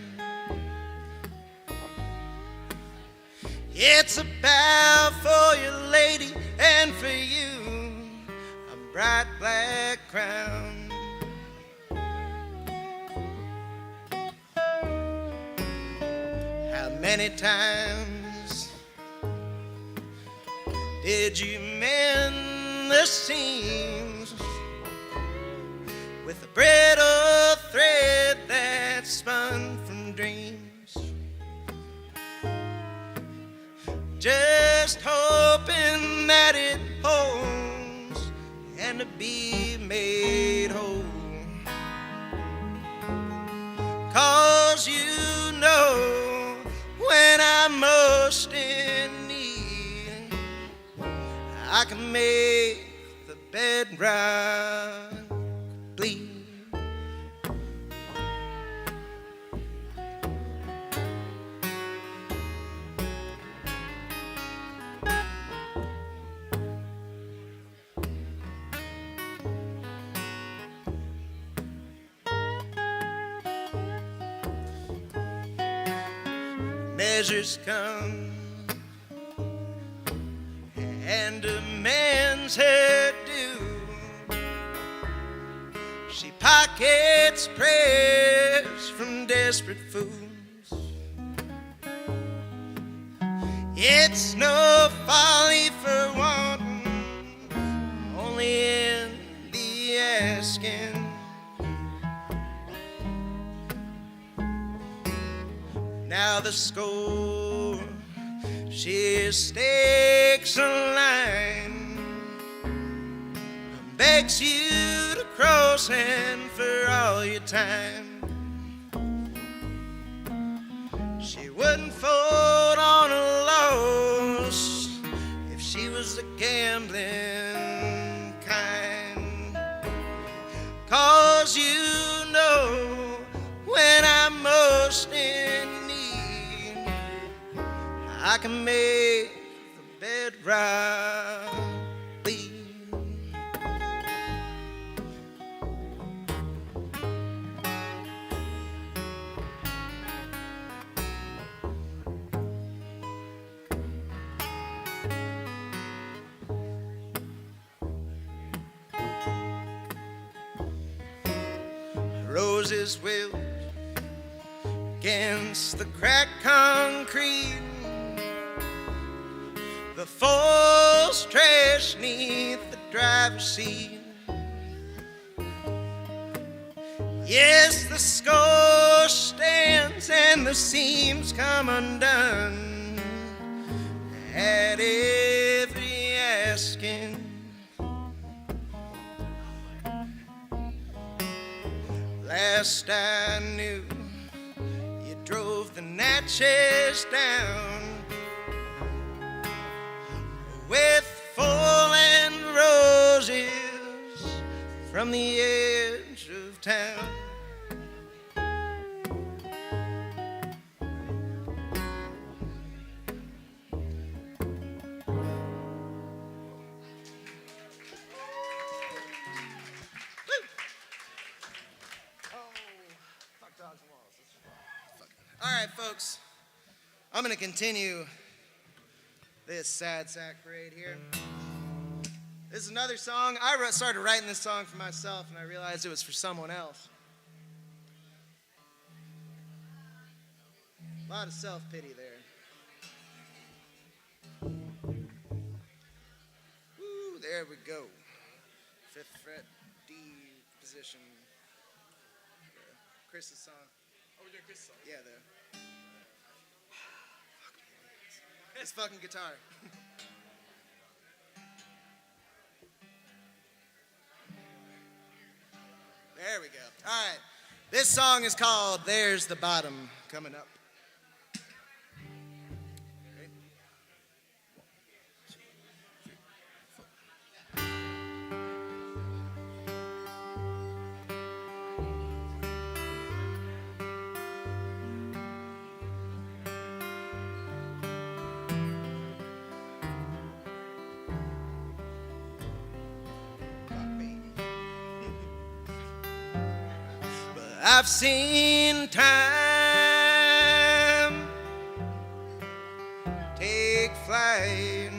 It's a bow for your lady and for you a bright black crown. How many times did you mend the seams with a brittle thread that spun from dreams? Just hoping that it holds and to be made whole. 'Cause you know when I'm most in need, I can make the bed rock bleed. measures come and demands her due. She pockets prayers from desperate fools. It's no folly for wanting, only in the asking. Now the score, she stakes a line, begs you to cross and for all your time. She wouldn't fold on a loss if she was the gambling kind. 'Cause you know when I'm most in need, I can make the bed right. Roses wilt against the cracked concrete, the false trash neath the driver's seat. Yes, the score stands and the seams come undone at every asking. Last I knew, you drove the Natchez down with fallen roses from the edge of town. All right, folks, I'm going to continue this sad sack parade here. This is another song. I started writing this song for myself, and I realized it was for someone else. A lot of self-pity there. Woo, there we go. 5th fret, D position. Chris's song. Oh, we're doing Chris' song. Yeah, there. This fucking guitar. There we go. All right. This song is called There's the Bottom Coming Up. I've seen time take flight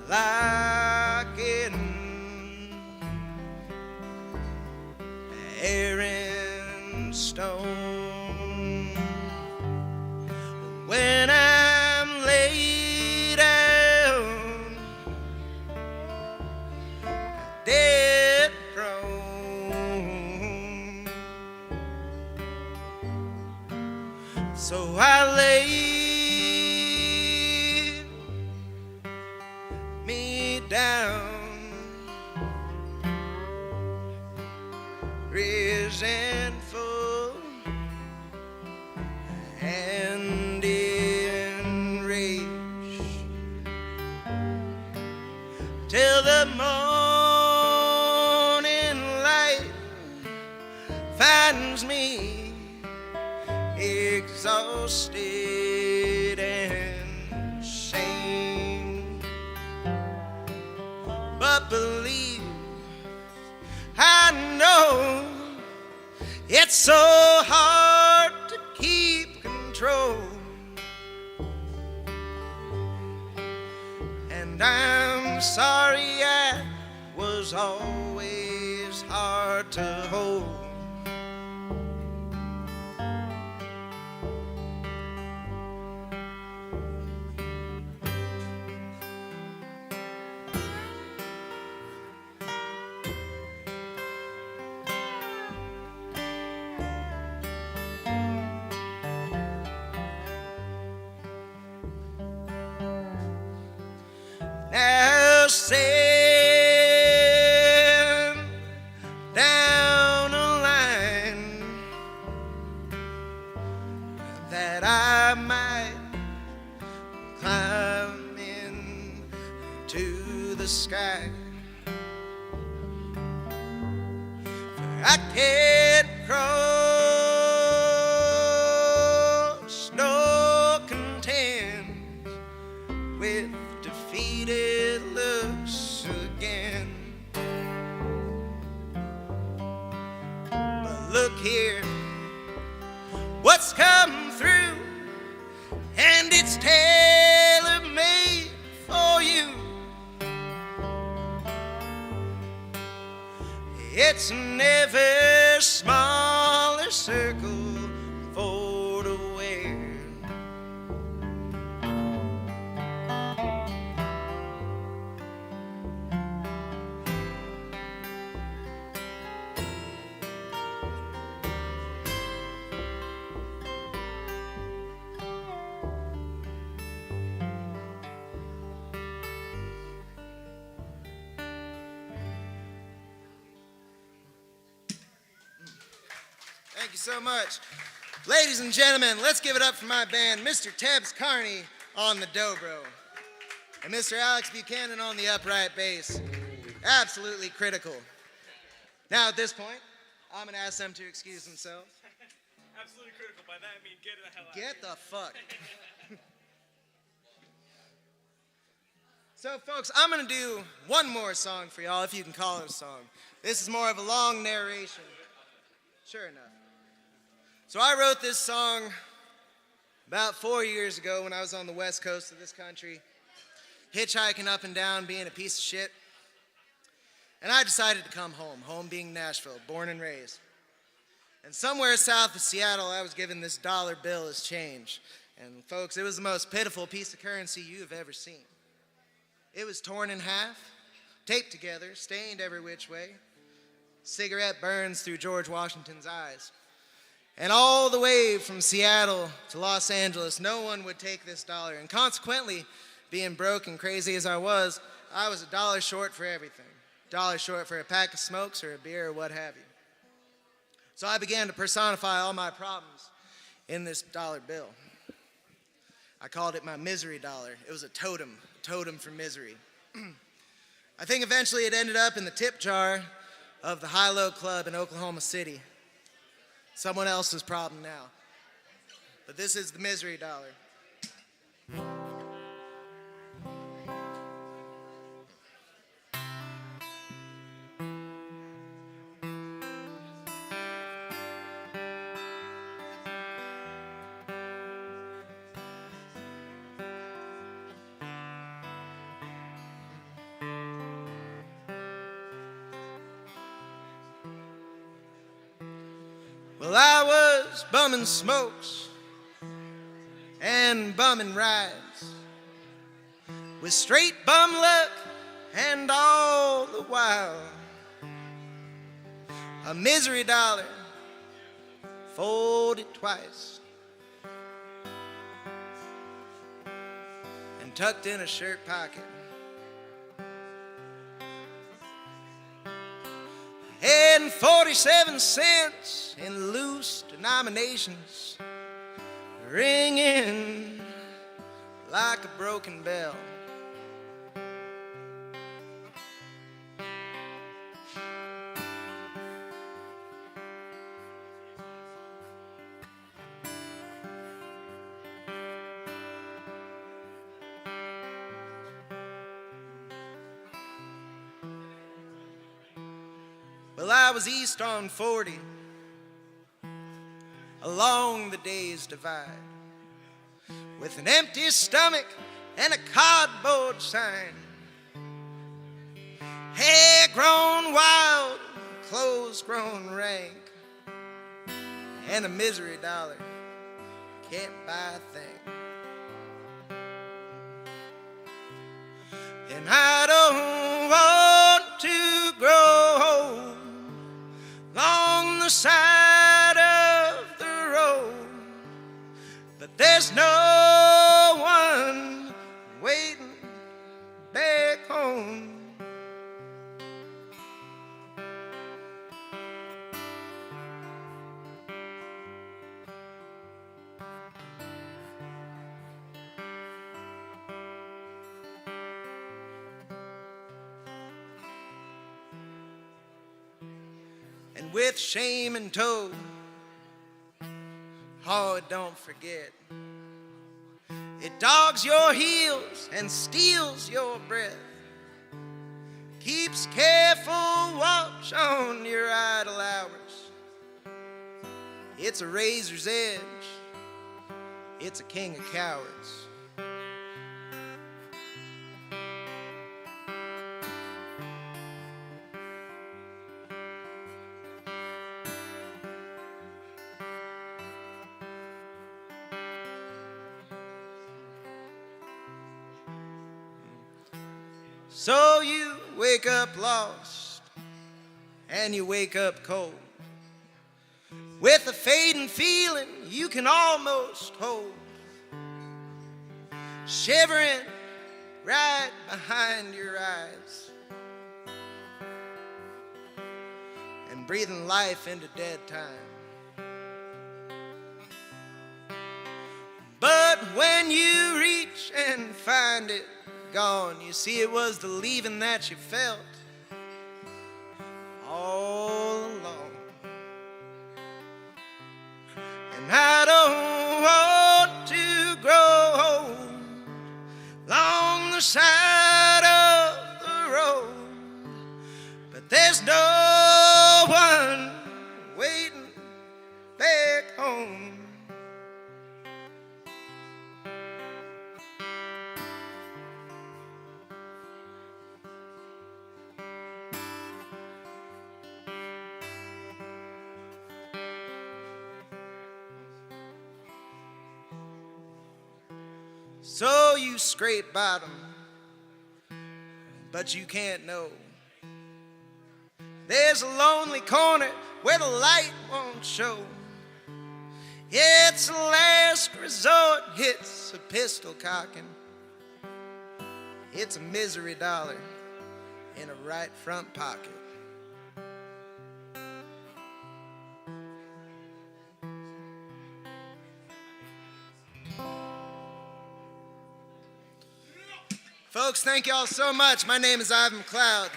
like in air and stone. When I'm laid down, dead prone, so I lay me down, resentful and enraged, till the morning light finds me exhausted and sane. But believe, I know it's so hard to keep was always hard to hold. Now send down a line that I might climb into the sky. For I can't cross no contend with defeated looks again. But look here, what's come through, and it's tailor-made for you. It's never smaller circle for to wear. Thank you so much. Ladies and gentlemen, let's give it up for my band, Mr. Tebbs Carney on the dobro, and Mr. Alex Buchanan on the upright bass. Absolutely critical. Now at this point, I'm gonna ask them to excuse themselves. Absolutely critical. By that I mean get the hell out. Get the fuck. So folks, I'm gonna do one more song for y'all, if you can call it a song. This is more of a long narration. Sure enough. So I wrote this song about 4 years ago when I was on the west coast of this country, hitchhiking up and down, being a piece of shit. And I decided to come home being Nashville, born and raised. And somewhere south of Seattle, I was given this dollar bill as change. And folks, it was the most pitiful piece of currency you have ever seen. It was torn in half, taped together, stained every which way. Cigarette burns through George Washington's eyes. And all the way from Seattle to Los Angeles, no one would take this dollar. And consequently, being broke and crazy as I was $1 short for everything. $1 short for a pack of smokes or a beer or what have you. So I began to personify all my problems in this dollar bill. I called it my misery dollar. It was a totem for misery. I think eventually it ended up in the tip jar of the High-Low Club in Oklahoma City. Someone else's problem now. But this is the misery dollar. Well, I was bumming smokes and bumming rides with straight bum luck, and all the while a misery dollar folded twice and tucked in a shirt pocket. And 47 cents in loose denominations, ringing like a broken bell. Well, I was east on 40, along the day's divide, with an empty stomach and a cardboard sign. Hair grown wild, clothes grown rank, and a misery dollar can't buy a thing. And I don't want to grow old along the side of the road, but there's no one waiting back home. And with shame in tow, oh, don't forget, it dogs your heels and steals your breath, keeps careful watch on your idle hours. It's a razor's edge, it's a king of cowards. So you wake up lost, and you wake up cold, with a fading feeling you can almost hold, shivering right behind your eyes, and breathing life into dead time. But when you reach and find it gone, you see it was the leaving that you felt all along. And I don't want to grow old along the side of the road, but there's no one waiting back home. So you scrape bottom, but you can't know. There's a lonely corner where the light won't show. It's a last resort, it's a pistol cocking. It's a misery dollar in a right front pocket. Folks, thank y'all so much. My name is Ivan McLeod.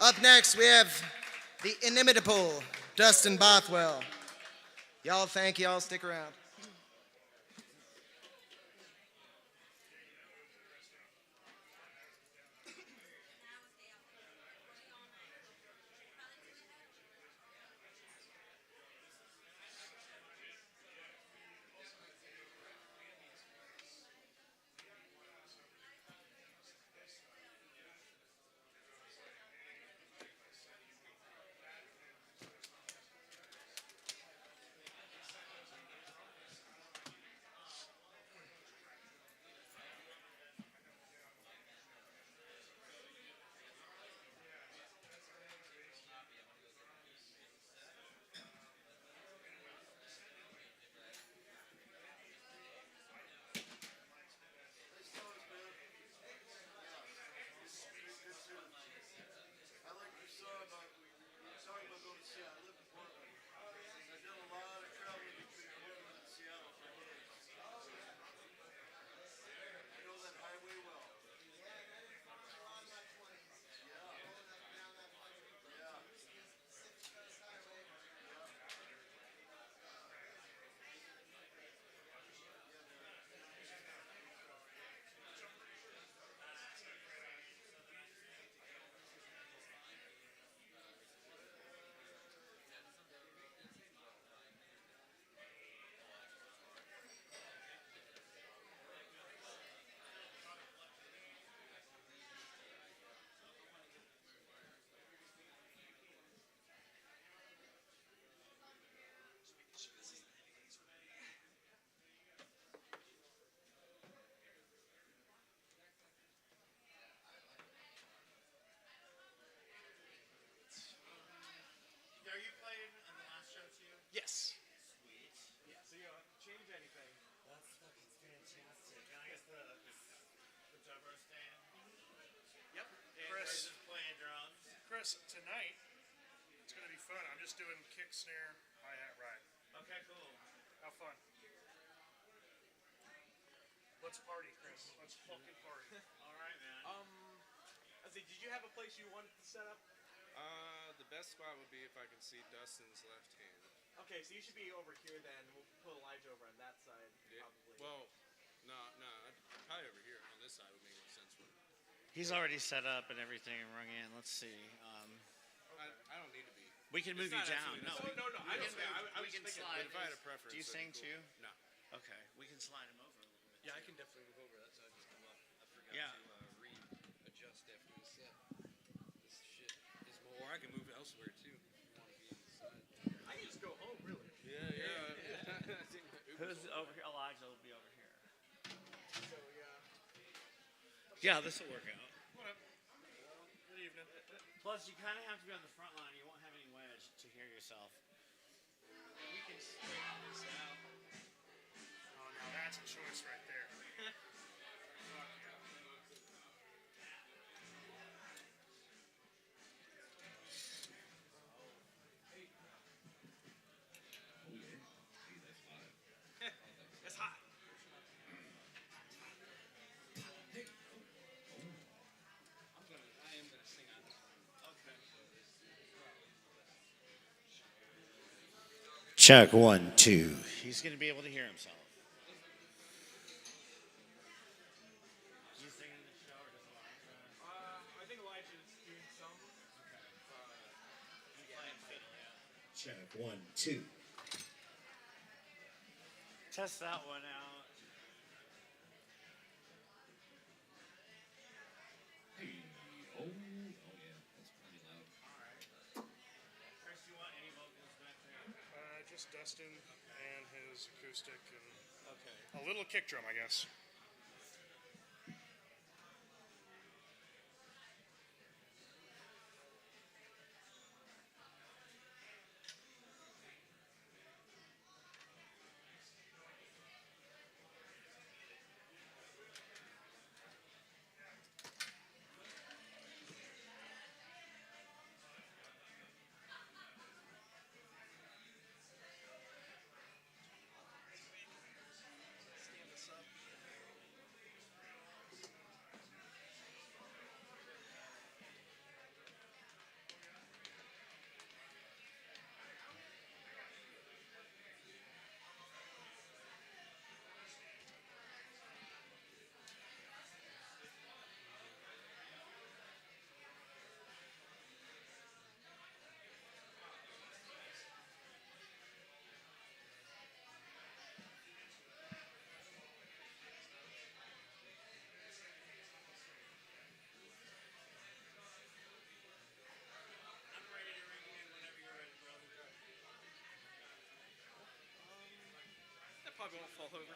Up next, we have the inimitable Dustin Bothwell. Y'all, thank y'all. Stick around. Chris, tonight it's gonna be fun. I'm just doing kick, snare, hi-hat, ride. Okay, cool. Have fun. Let's party, Chris. Let's fucking party. All right, man. I say, did you have a place you wanted to set up? The best spot would be if I can see Dustin's left hand. Okay, so you should be over here then. We'll put Elijah over on that side, Yeah. probably. Well, no, probably over here on this side would make more sense for me. He's already set up and everything and rung in. Let's see. I don't need to be. We can move you not down. absolutely No, no, I don't. I we was can thinking. slide. But if I had a preference, Do you that'd sing be cool. too? No. Okay, we can slide him over a little bit. Yeah, I can definitely move over. That's how I just come up. I forgot Yeah. to readjust after the set. This shit is more. Or I can move elsewhere too. If you want to be inside. I can just go home, really. Yeah. I think my Uber's Who's over here? Elijah will be over here. So yeah. Yeah, this will work out. What up? Good evening. Plus, you kind of have to be on the front line. You won't have any wedge to hear yourself. We can straighten this out. Oh, now that's a choice right there. Fuck yeah. It's hot. I am gonna sing on this one. Check 1, 2. He's going to be able to hear himself. Do you sing in the show or does Elijah? I think Elijah's doing some. You play fiddle, yeah. Check 1, 2. Test that one out. Oh, yeah, that's pretty loud. Chris, you want any vocals back there? Just Dustin and his acoustic and Okay. a little kick drum, I guess. That probably won't fall over.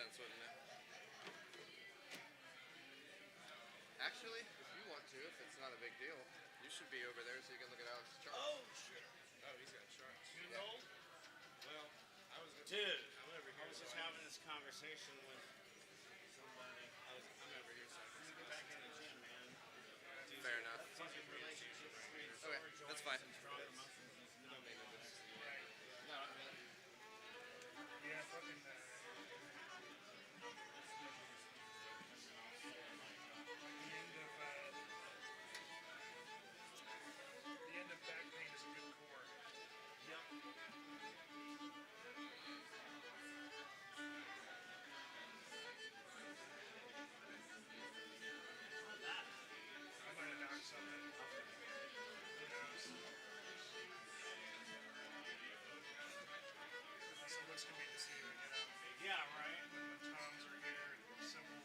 sense, wouldn't it? Actually, if you want to, if it's not a big deal, you should be over there so you can look at Alex's charts. Oh shit! Oh, he's got charts. You Yeah. know? Well, I was. Dude, I'm over I here. was just having this conversation with somebody. I'm over here. So I When you get back in the gym, man. Fair enough. It's easier relationships between Okay, sore that's joints fine. and strong muscles and stuff. Don't make no difference. Right. No, not really. Yeah, fucking. The end of back pain is a good core. Yep. I might have knocked something. Who knows? So it looks convenient to see you, you know. Yeah, right. When toms are here and symbols.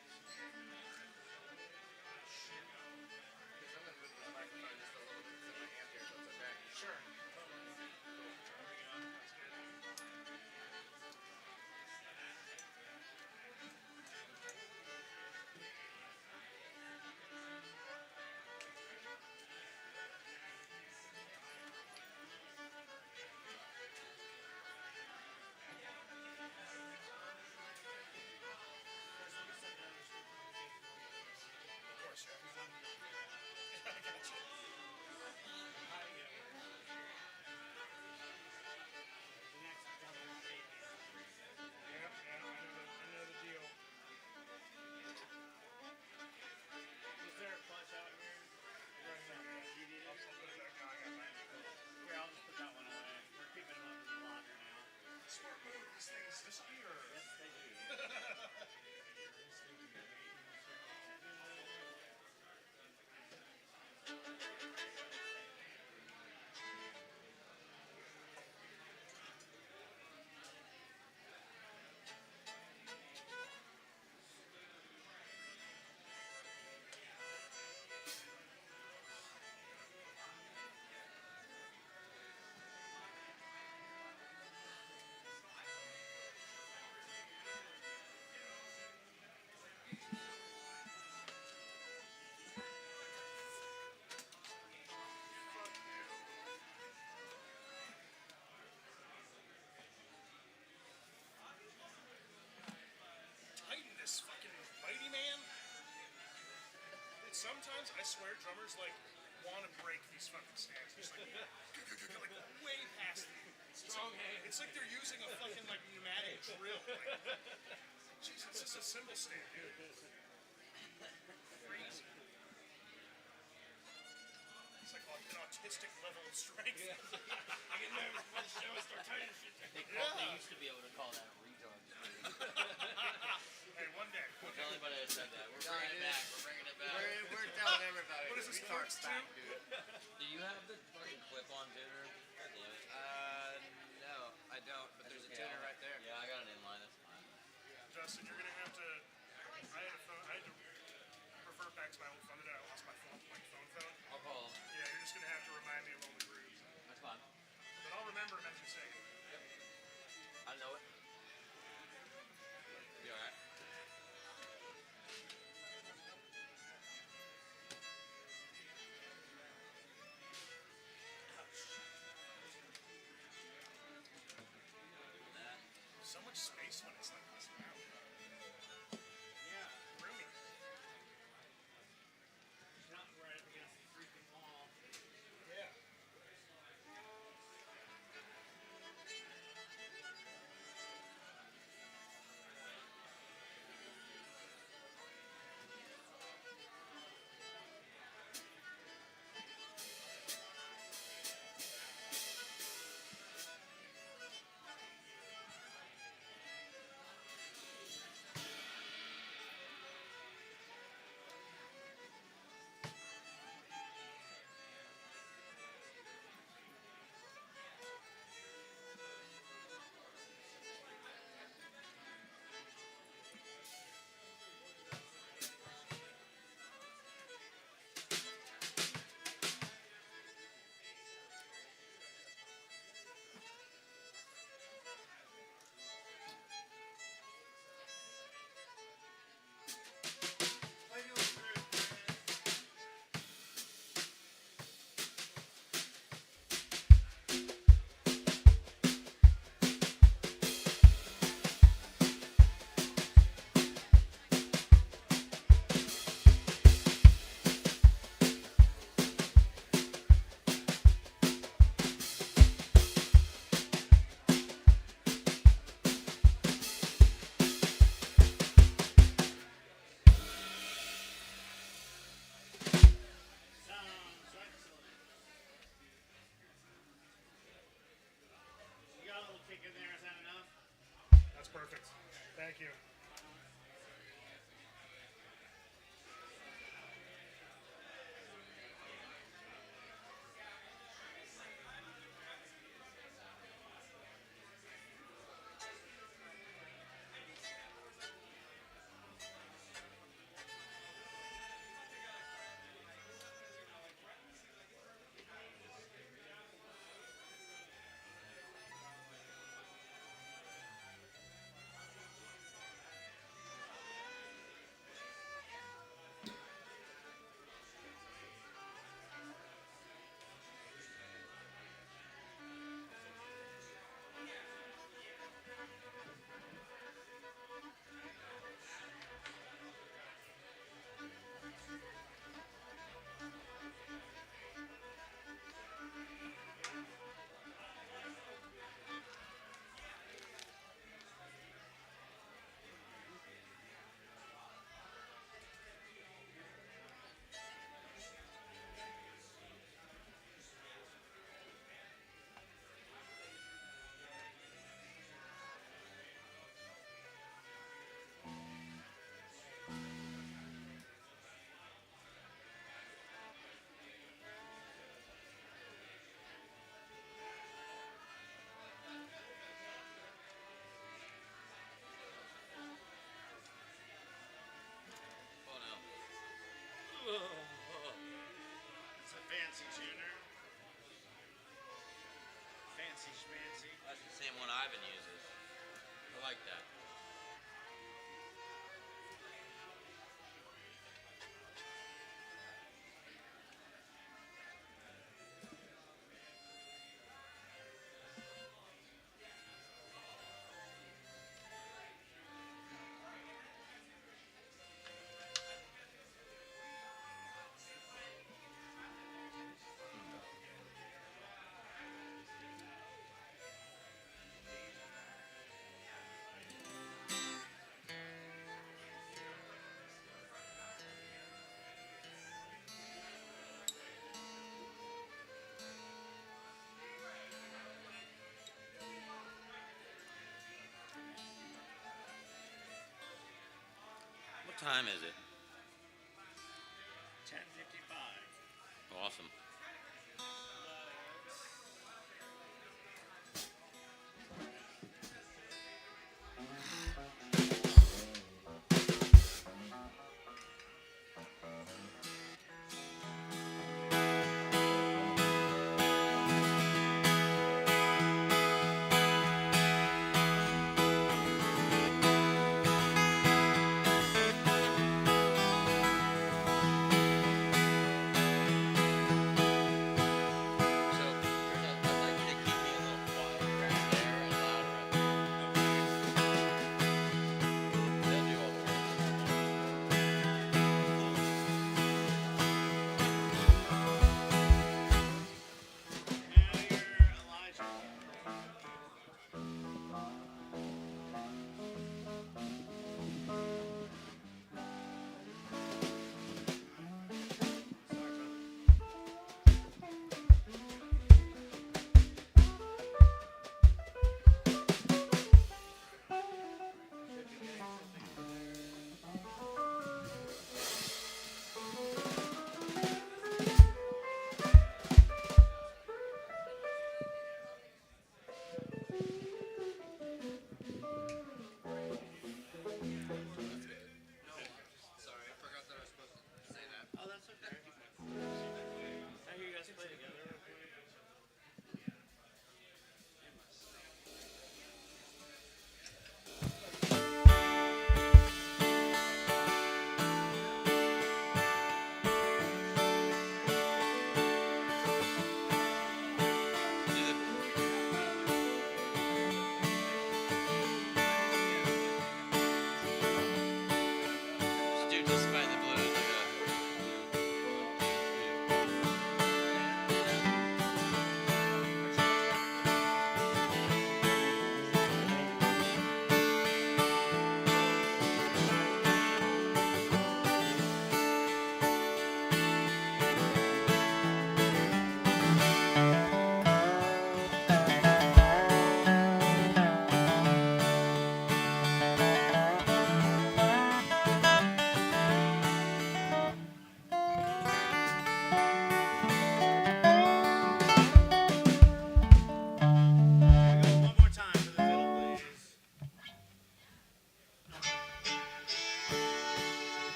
Shit. Because I'm gonna move this microphone just a little bit in my hand here, so it's okay. Sure. Totally. There we go. That's good. Of course, yeah. I got you. The next double shake. Yeah, I know the deal. Is there a clutch out here? Right here, yeah. You need it? I'll put it back on. I got mine. Here, I'll just put that one away. We're keeping them up in the locker now. Smart move. These things, this will be your. Yes, they do. Tighten this fucking mighty man. And sometimes I swear drummers like want to break these fucking stands. Just like, like way past me. Strong hand. It's like they're using a fucking like pneumatic drill. Like, Jesus, this is a cymbal stand, dude. Crazy. It's like an autistic level of strength. I get nervous before the show. I start tightening shit. They used to be able to call that retard speed. Hey, one day. Tell anybody I said that. We're bringing it back. We're bringing it back. We're telling everybody. What is this, Retard's Clerks back, 2? dude. Do you have the fucking clip-on tuner? God damn it. No, I don't. But there's a Okay, tuner right there. Yeah, I got an inline. That's fine. Dustin, you're gonna have to. I had to revert back to my old phone today. I lost my phone, phone. I'll call him. Yeah, you're just gonna have to remind me of all the grooves. That's fine. But I'll remember them as you say it. I know it. Be alright. So much space when it's like this. Wow. Yeah. Roomy. Not right up against the freaking wall. Yeah. take in there. Is that enough? That's perfect. Thank you. Oh no. It's a fancy tuner. Fancy schmancy. That's the same one Ivan uses. I like that. What time is it? 10:55. Awesome.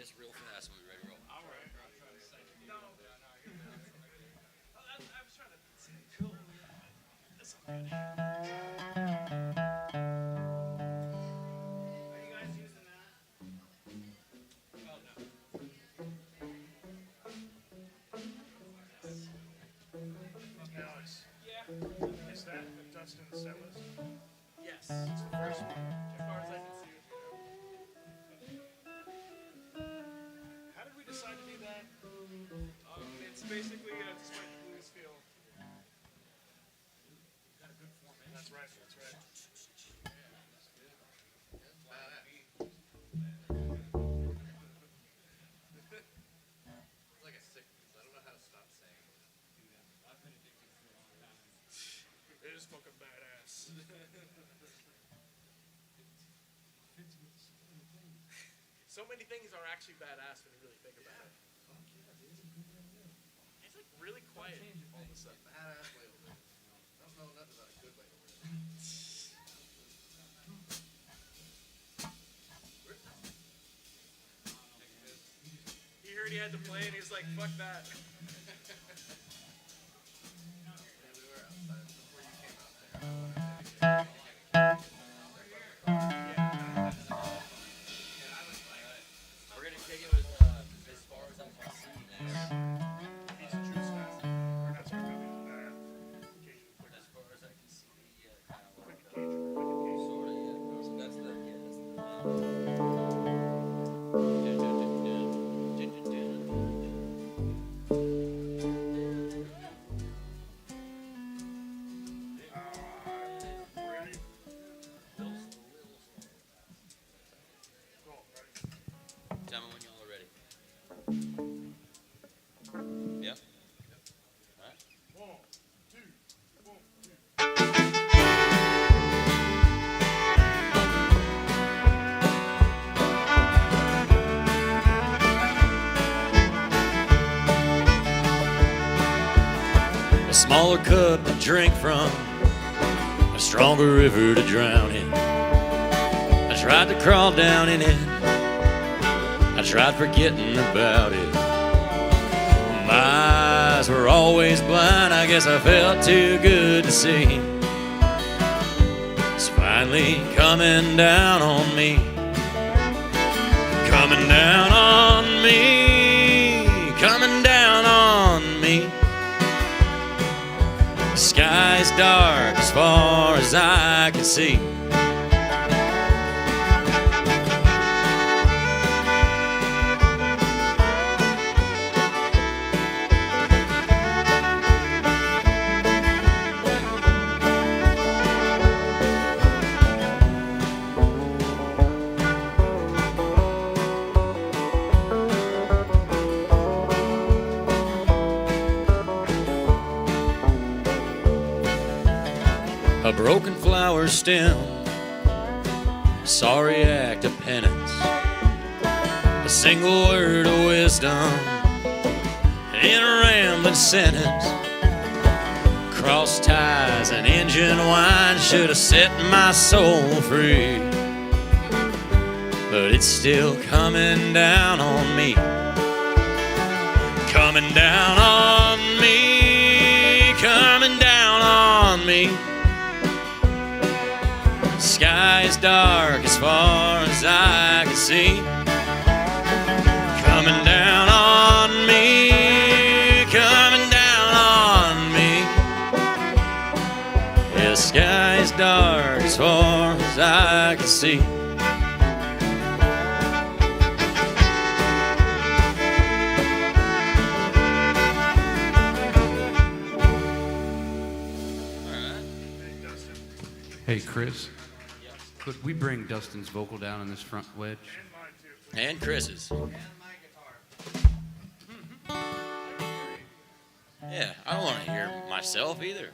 this real fast when we're ready to roll. All right. No. I was trying to say cool. That's all good. Are you guys using that? Oh, no. Alex, Yeah. is that a Dustin set list? Yes. It's the first one. As far as I can see. How did we decide to do that? It's basically despite the blues feel. Got a good format. That's right. That's right. It's like a sickness. I don't know how to stop saying it. It is fucking badass. So many things are actually badass when you really think about it. It's like really quiet all of a sudden. Badass label it. I don't know nothing about a good label it. He heard he had to play and he was like, fuck that. Yeah, we were outside before you came out there. We're gonna kick it with as far as I can see. He's a true style. Or not sorry, not As far as I can see, kind of like Cajun. sort of, yeah. So that's the Dun, dun, dun, dun. Dun, dun, dun. Ready? Go, ready? Tell me when y'all are ready. Yeah. All right. 1, 2, 1, 2. A smaller cup to drink from, a stronger river to drown in. I tried to crawl down in it, I tried forgetting about it. My eyes were always blind, I guess I felt too good to see. It's finally coming down on me, coming down on me, coming down on me. The sky's dark as far as I can see. A broken flower stem, a sorry act of penance, a single word of wisdom in a rambling sentence. Cross ties and engine wine should have set my soul free, but it's still coming down on me, coming down on me, coming down on me. Sky is dark as far as I can see, coming down on me, coming down on me. Yeah, the sky is dark as far as I can see. Hey, Chris, could we bring Dustin's vocal down in this front wedge? And Chris's. Yeah, I don't want to hear myself either.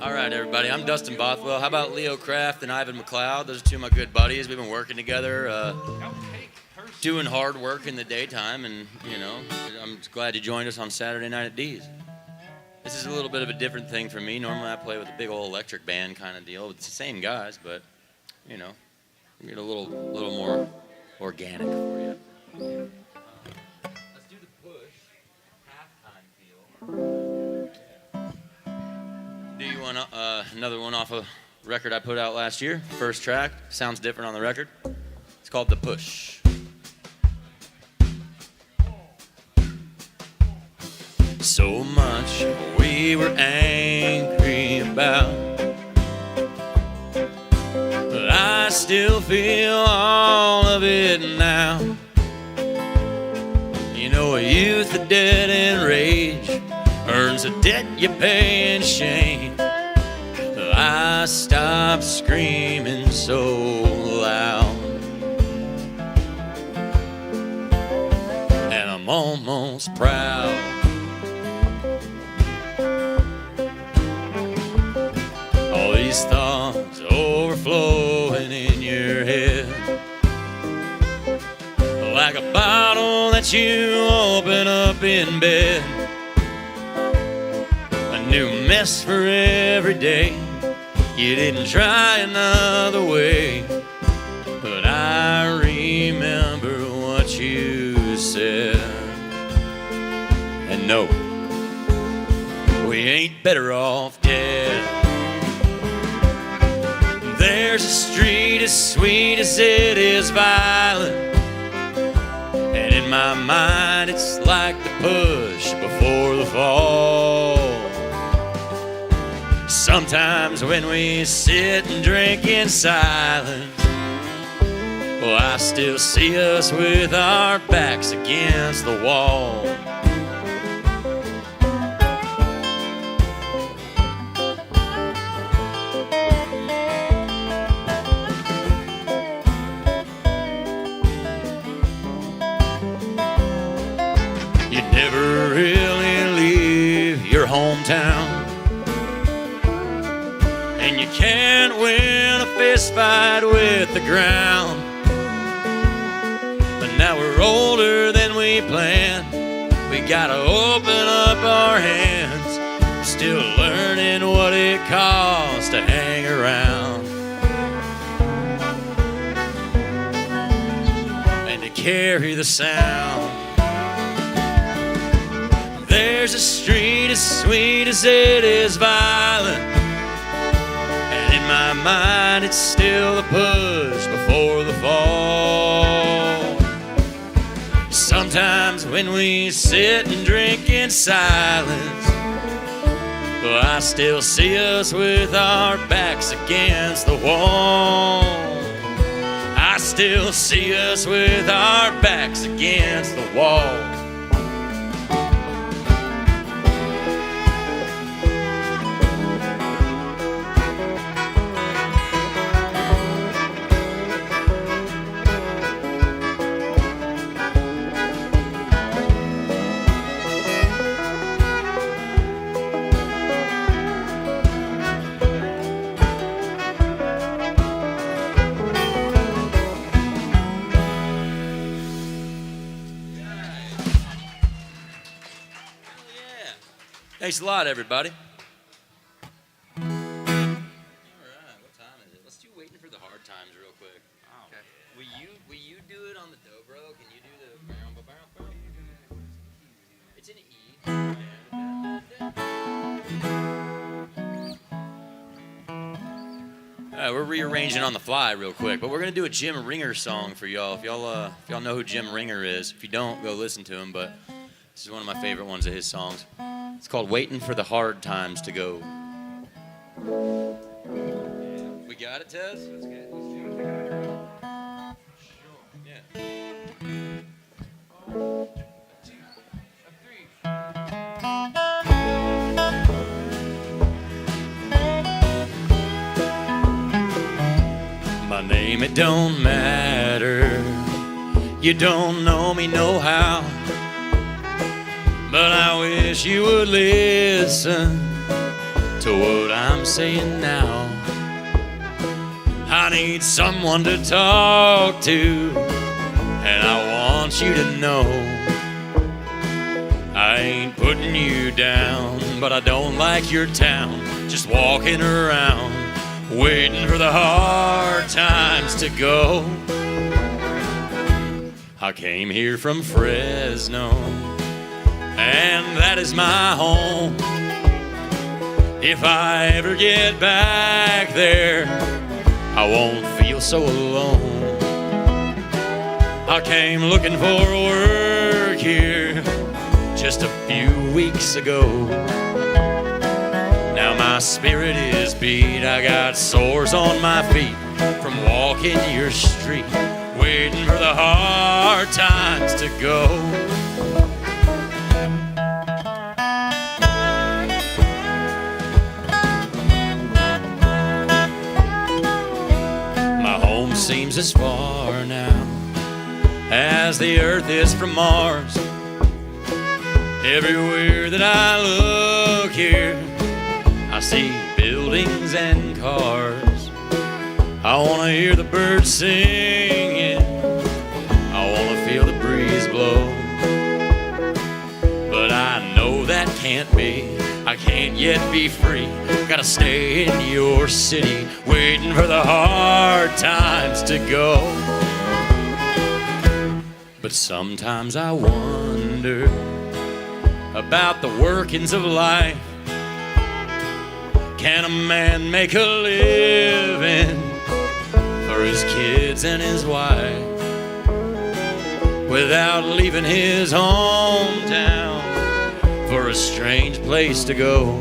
All right, everybody, I'm Dustin Bothwell. How about Leo Kraft and Ivan McLeod? Those are two of my good buddies. We've been working together, doing hard work in the daytime, and, you know, I'm glad you joined us on Saturday night at D's. This is a little bit of a different thing for me. Normally I play with a big old electric band kind of deal. It's the same guys, but, you know, we get a little more organic for you. another one off a record I put out last year. First track, sounds different on the record. It's called The Push. So much we were angry about, but I still feel all of it now. You know, a youth, a debt and rage earns a debt you pay in shame. I stopped screaming so loud, and I'm almost proud. All these thoughts overflowing in your head, like a bottle that you open up in bed. A new mess for every day. You didn't try another way, but I remember what you said. And no, we ain't better off dead. There's a street as sweet as it is violent, and in my mind it's like the push before the fall. Sometimes when we sit and drink in silence, well, I still see us with our backs against the wall. You never really leave your hometown, and you can't win a fist fight with the ground. But now we're older than we planned. We gotta open up our hands. Still learning what it costs to hang around and to carry the sound. There's a street as sweet as it is violent, and in my mind it's still the push before the fall. Sometimes when we sit and drink in silence, well, I still see us with our backs against the wall. I still see us with our backs against the wall. Thanks a lot, everybody. All right, what time is it? Let's do Waiting for the Hard Times real quick. Okay. Will you do it on the dobro? Can you do the barrel? It's an E. All right, we're rearranging on the fly real quick, but we're gonna do a Jim Ringer song for y'all. If y'all know who Jim Ringer is, if you don't, go listen to him. But this is one of my favorite ones of his songs. It's called Waiting for the Hard Times to Go. We got it, Tez? Let's get it. Let's do it. Yeah. 1, 2, 3. My name, it don't matter. You don't know me, no how. But I wish you would listen to what I'm saying now. I need someone to talk to, and I want you to know I ain't putting you down, but I don't like your town. Just walking around, waiting for the hard times to go. I came here from Fresno, and that is my home. If I ever get back there, I won't feel so alone. I came looking for work here just a few weeks ago. Now my spirit is beat, I got sores on my feet from walking your street, waiting for the hard times to go. My home seems as far now as the earth is from Mars. Everywhere that I look here, I see buildings and cars. I want to hear the birds singing, I want to feel the breeze blow. But I know that can't be, I can't yet be free. Gotta stay in your city, waiting for the hard times to go. But sometimes I wonder about the workings of life. Can a man make a living for his kids and his wife without leaving his hometown for a strange place to go?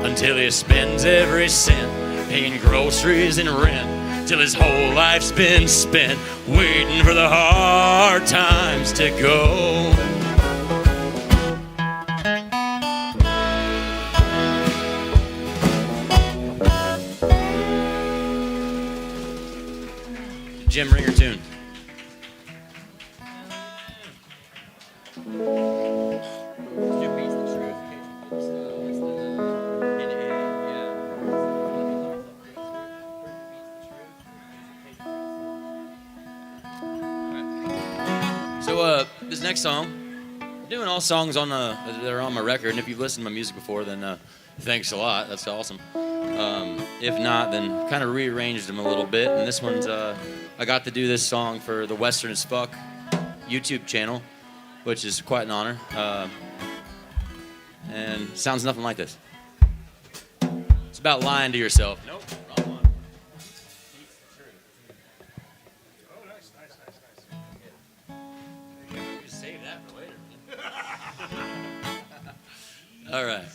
Until he spends every cent paying groceries and rent, till his whole life's been spent waiting for the hard times to go. Jim Ringer tune. So this next song, I'm doing all songs on that are on my record, and if you've listened to my music before, then thanks a lot. That's awesome. If not, then kind of rearranged them a little bit. And this one's I got to do this song for the Western as Fuck YouTube channel, which is quite an honor. And sounds nothing like this. It's about lying to yourself. Nope, wrong one. Oh, nice. Just save that for later. All right.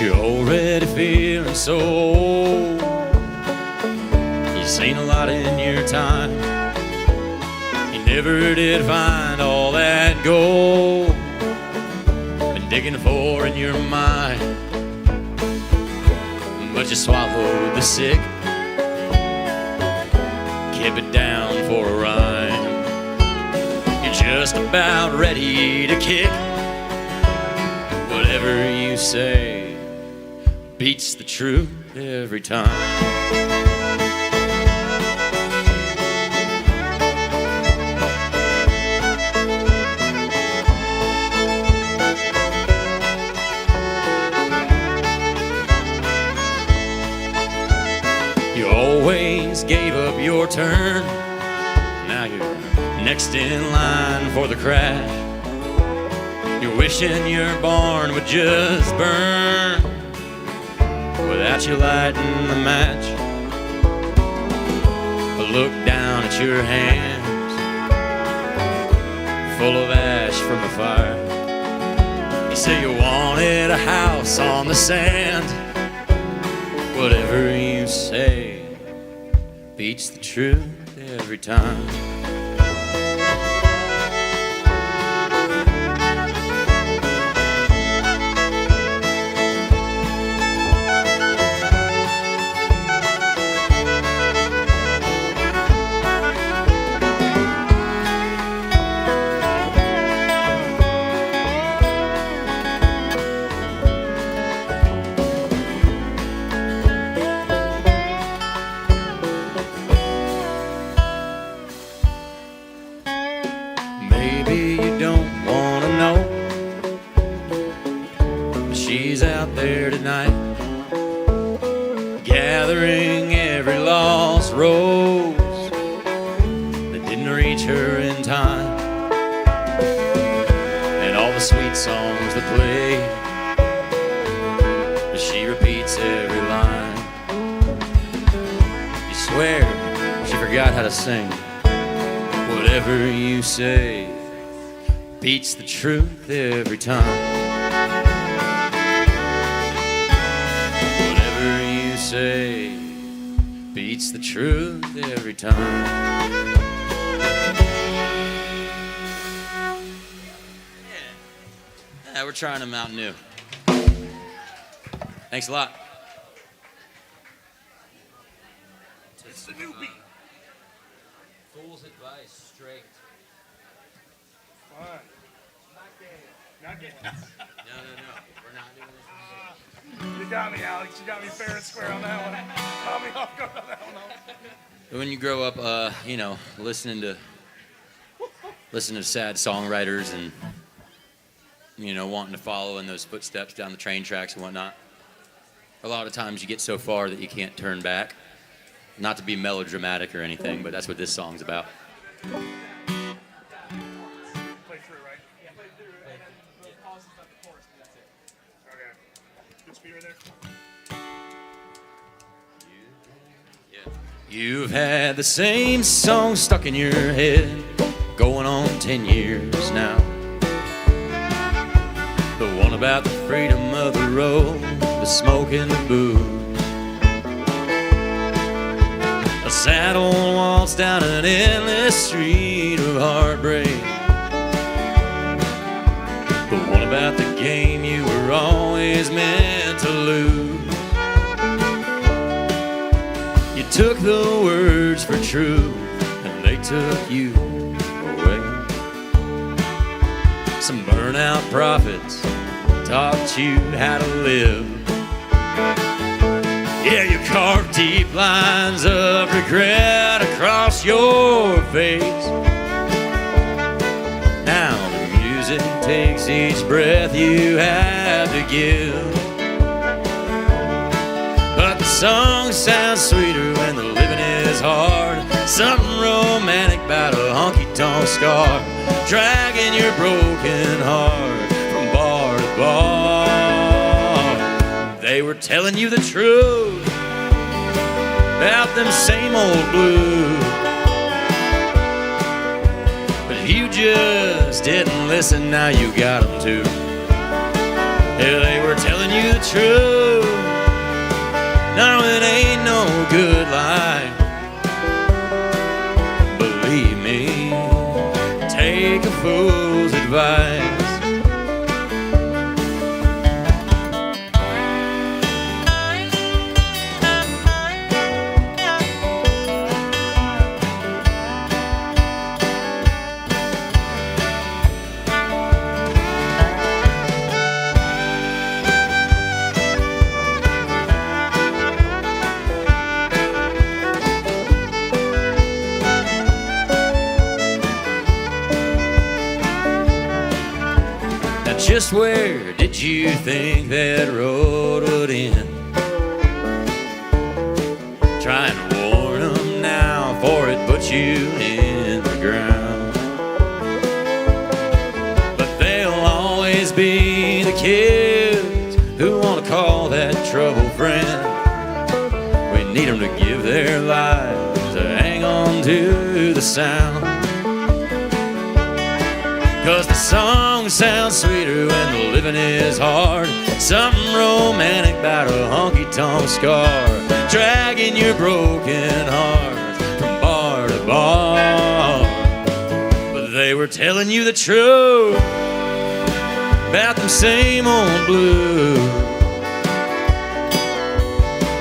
You're already feeling so old. You've seen a lot in your time. You never did find all that gold been digging for in your mind. But you swallowed the sick, kept it down for a rhyme. You're just about ready to kick. Whatever you say beats the truth every time. You always gave up your turn. Now you're next in line for the crash. You're wishing your barn would just burn without you lighting the match. But look down at your hands, full of ash from the fire. You say you wanted a house on the sand. Whatever you say beats the truth every time. forgot how to sing. Whatever you say beats the truth every time. Whatever you say beats the truth every time. Yeah, we're trying a Mountain Dew. Thanks a lot. It's the newbie. Fool's advice, straight. Fun. Not gay. No. We're not doing this. You got me, Alex. You got me fair and square on that one. Caught me off guard on that one. When you grow up, listening to sad songwriters and, wanting to follow in those footsteps down the train tracks and whatnot, a lot of times you get so far that you can't turn back. Not to be melodramatic or anything, but that's what this song's about. Play through, right? Yeah, play through. And then the pause is at the chorus, and that's it. Okay. Good speed right there. You've had the same song stuck in your head, going on 10 years now. The one about the freedom of the road, the smoke and the booze. A sad old waltz down an endless street of heartbreak. The one about the game you were always meant to lose. You took the words for truth, and they took you away. Some burnout prophets taught you how to live. Yeah, you carved deep lines of regret across your face. Now the music takes each breath you have to give. But the song sounds sweeter when the living is hard. Something romantic about a honky-tonk scar, dragging your broken heart from bar to bar. They were telling you the truth about them same old blues, but you just didn't listen, now you got them too. Yeah, they were telling you the truth. No, it ain't no good lie. Believe me, take a fool's advice. Just where did you think that road would end? Try and warn them now, for it puts you in the ground. But they'll always be the kids who want to call that trouble friend. We need them to give their lives to hang on to the sound. 'Cause the song sounds sweeter when the living is hard. Something romantic about a honky-tonk scar, dragging your broken heart from bar to bar. But they were telling you the truth about them same old blues,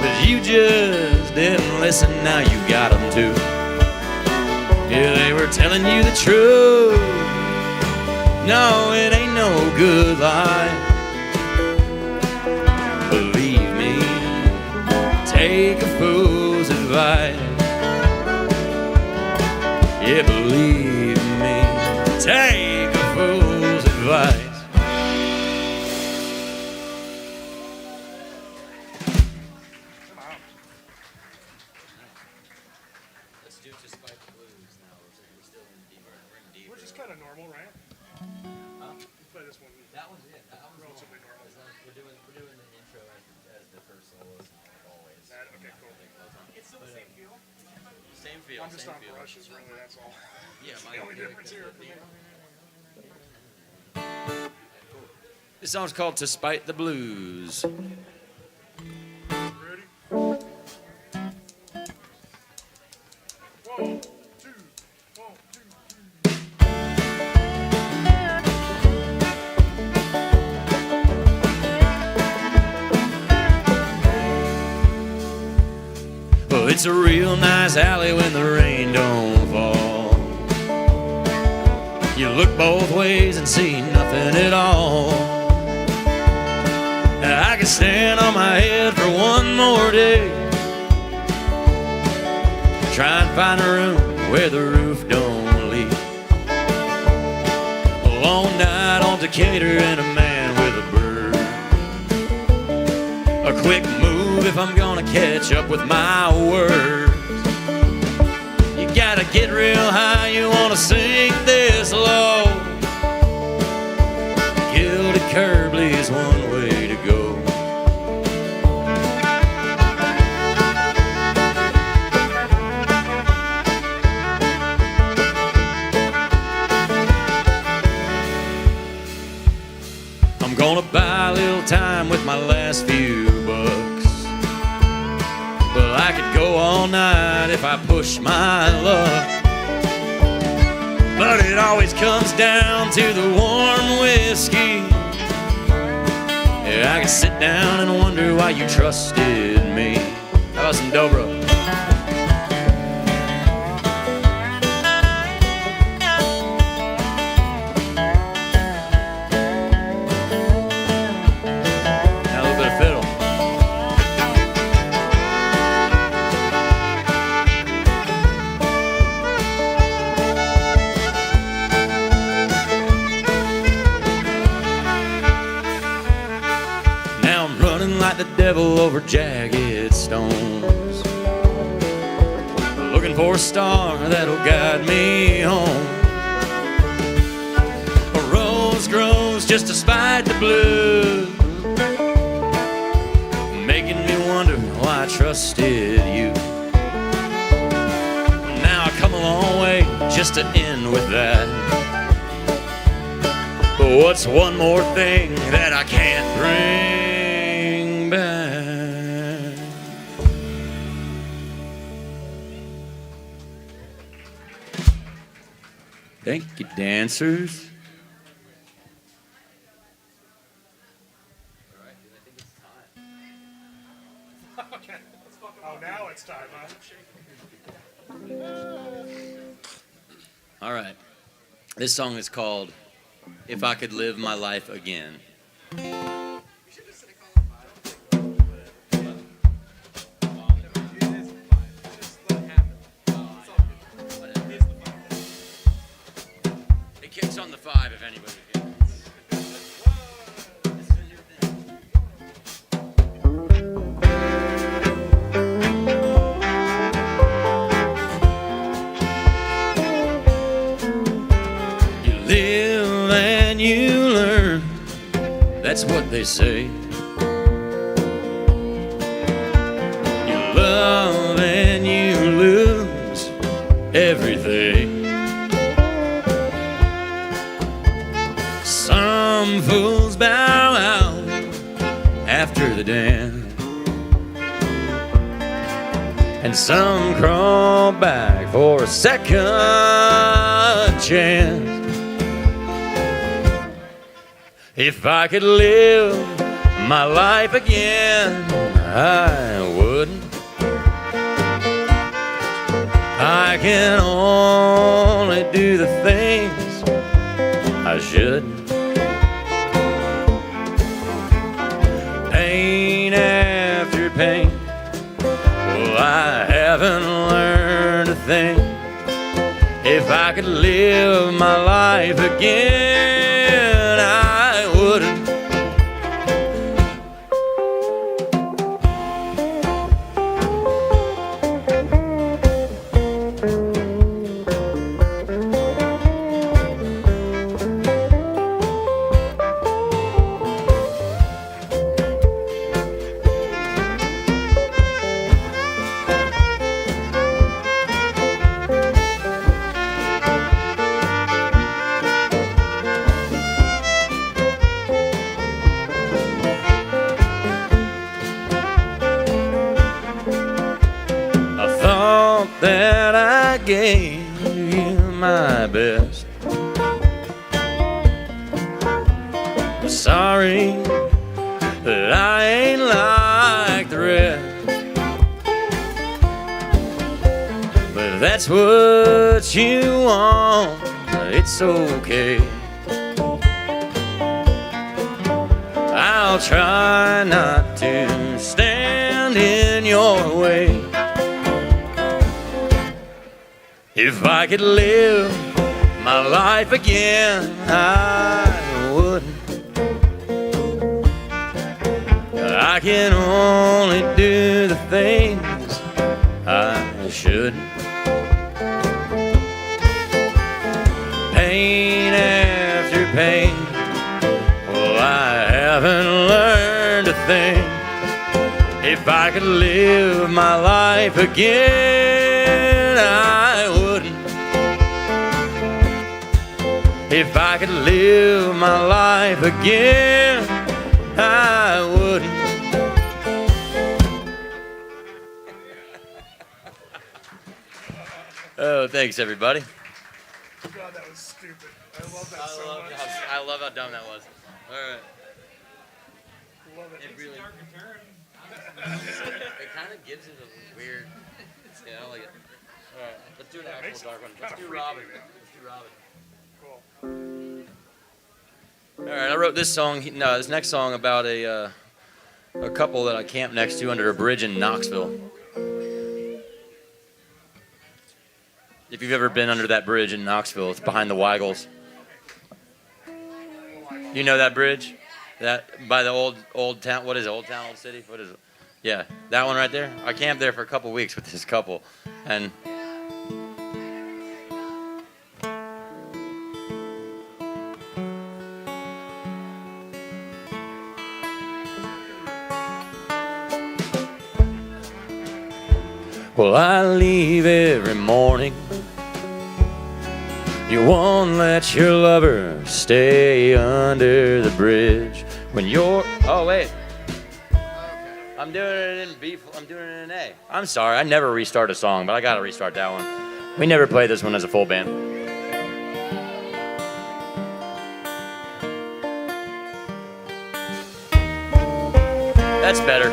but you just didn't listen, now you got them too. Yeah, they were telling you the truth. No, it ain't no good lie. Believe me, take a fool's advice. Yeah, believe me, take a fool's advice. Let's do Just Fight the Blues now. We're still in deep. We're in deep. We're just kind of normal, right? Play this one. That one's it. That one's relatively normal. We're doing the intro as the first soloist, like always. Okay, cool. It's still the same feel. Same feel. I'm just same on feel. brushes, really. That's all. Yeah, That's mine. the only difference here for me. This song's called "To Spite the Blues." Ready? 1, 2, 1, 2, 3. Well, it's a real nice alley when the rain don't fall. You look both ways and see nothing at all. I could stand on my head for one more day, try and find a room where the roof don't leak. A long night on Decatur and a man with a bird. A quick move if I'm gonna catch up with my words. You gotta get real high, you wanna sing this low. Gilded Kerbly's one way to go. I'm gonna buy a little time with my last few bucks. Well, I could go all night if I push my luck, but it always comes down to the warm whiskey. Yeah, I could sit down and wonder why you trusted me. How about some Dobro? Now a little bit of fiddle. Now I'm running like the devil over jagged stones, looking for a star that'll guide me home. A rose grows just to spite the blues, making me wonder why I trusted you. Now I come a long way just to end with that. But what's one more thing that I can't bring back? Thank you, dancers. Oh, now it's time, huh? All right. This song is called "If I Could Live My Life Again." It kicks on the 5 if anybody can. You live and you learn, that's what they say. You love and you lose everything. Some fools bow out after the dance, and some crawl back for a second chance. If I could live my life again, I wouldn't. I can only do the things I should. Pain after pain, well, I haven't learned a thing. If I could live my life again, I wouldn't. gave you my best. Sorry that I ain't like the rest, but if that's what you want, it's okay. I'll try not to stand in your way. If I could live my life again, I wouldn't. I can only do the things I shouldn't. Pain after pain, well, I haven't learned a thing. If I could live my life again, I wouldn't. If I could live my life again, I wouldn't. Oh, thanks, everybody. God, that was stupid. I love that so much. I love how dumb that was. All right. Love it. It really. It kind of gives it a weird. Yeah, I like it. All right, let's do an actual dark one. Let's do Robin. Cool. All right, I wrote this song. No, this next song about a couple that I camped next to under a bridge in Knoxville. If you've ever been under that bridge in Knoxville, it's behind the Weigels. You know that bridge? That by the old town. What is it? Old town, old city? What is it? Yeah, that one right there. I camped there for a couple weeks with this couple, and well, I leave every morning. You won't let your lover stay under the bridge when you're. Oh wait, I'm doing it in B. I'm doing it in A. I'm sorry, I never restart a song, but I gotta restart that one. We never play this one as a full band. That's better.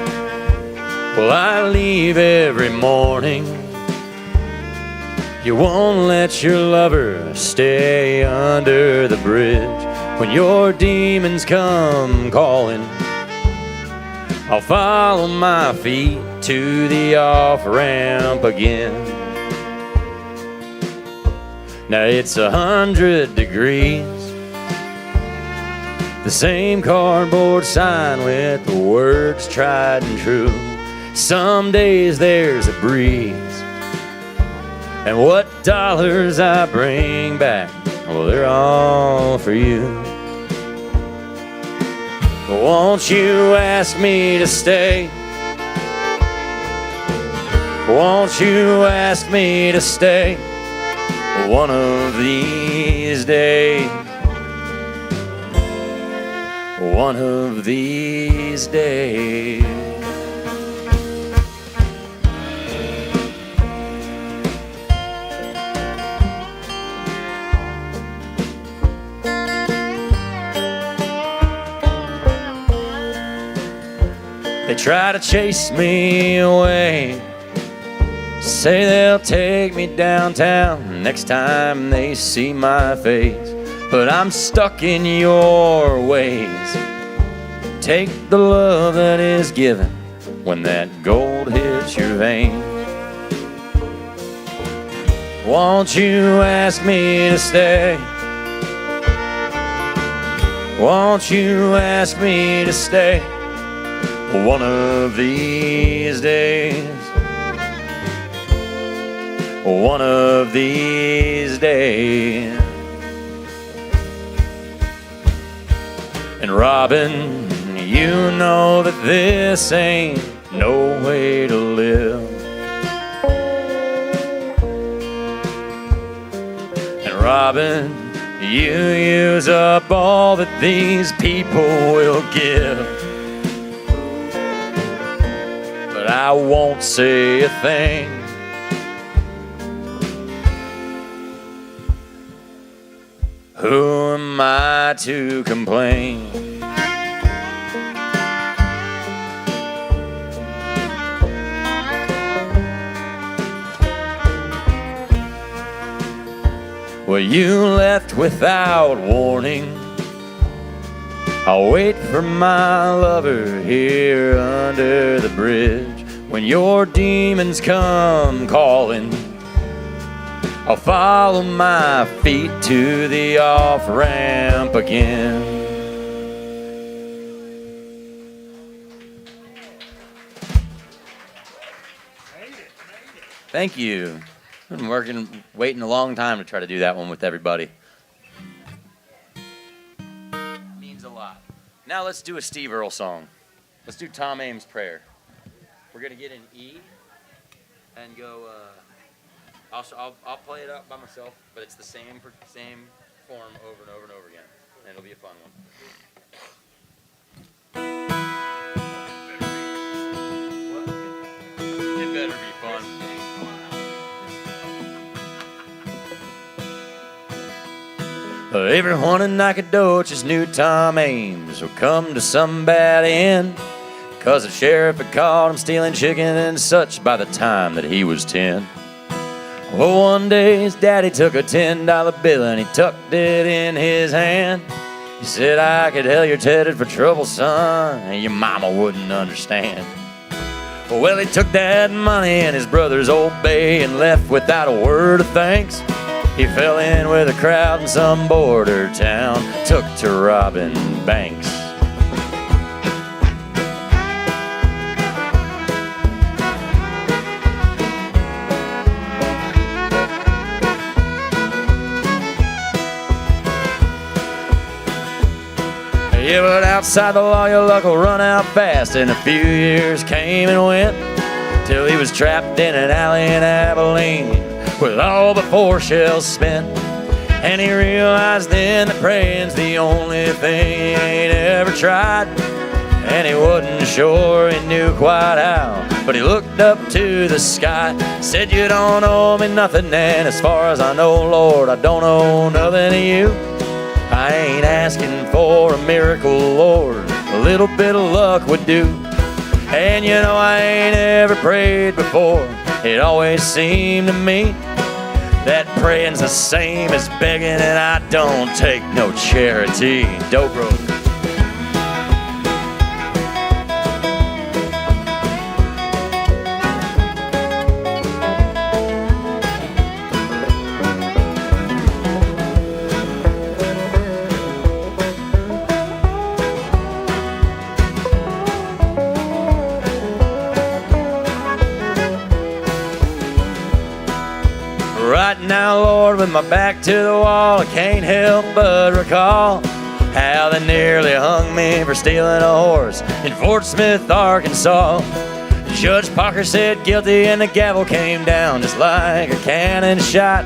Well, I leave every morning. You won't let your lover stay under the bridge when your demons come calling. I'll follow my feet to the off-ramp again. Now it's 100 degrees. The same cardboard sign with the words tried and true. Some days there's a breeze. And what dollars I bring back, well, they're all for you. Won't you ask me to stay? Won't you ask me to stay one of these days? One of these days. They try to chase me away, say they'll take me downtown next time they see my face. But I'm stuck in your ways. Take the love that is given when that gold hits your vein. Won't you ask me to stay? Won't you ask me to stay one of these days? One of these days. And Robin, you know that this ain't no way to live. And Robin, you use up all that these people will give. But I won't say a thing. Who am I to complain? Well, you left without warning. I'll wait for my lover here under the bridge. When your demons come calling, I'll follow my feet to the off-ramp again. Thank you. I've been waiting a long time to try to do that one with everybody. Means a lot. Now let's do a Steve Earle song. Let's do Tom Ames' Prayer. We're gonna get an E and go. I'll play it up by myself, but it's the same form over and over and over again, and it'll be a fun one. It better be fun. Everyone in Nacogdoches knew Tom Ames would come to some bad end, 'cause the sheriff had caught him stealing chicken and such by the time that he was 10. Well, one day his daddy took a $10 bill and he tucked it in his hand. He said, I could tell you're headed for trouble, son, and your mama wouldn't understand. Well, he took that money and his brother's Old Bay and left without a word of thanks. He fell in with a crowd in some border town, took to robbing banks. Yeah, but outside the law, your luck will run out fast. And a few years came and went till he was trapped in an alley in Abilene with all but 4 shells spent. And he realized then that praying's the only thing he ain't ever tried. And he wasn't sure he knew quite how, but he looked up to the sky, said, you don't owe me nothing, and as far as I know, Lord, I don't owe nothing to you. I ain't asking for a miracle, Lord, a little bit of luck would do. And you know I ain't ever prayed before, it always seemed to me that praying's the same as begging, and I don't take no charity. Dobro. Right now, Lord, with my back to the wall, I can't help but recall how they nearly hung me for stealing a horse in Fort Smith, Arkansas. Judge Parker said guilty and the gavel came down just like a cannon shot.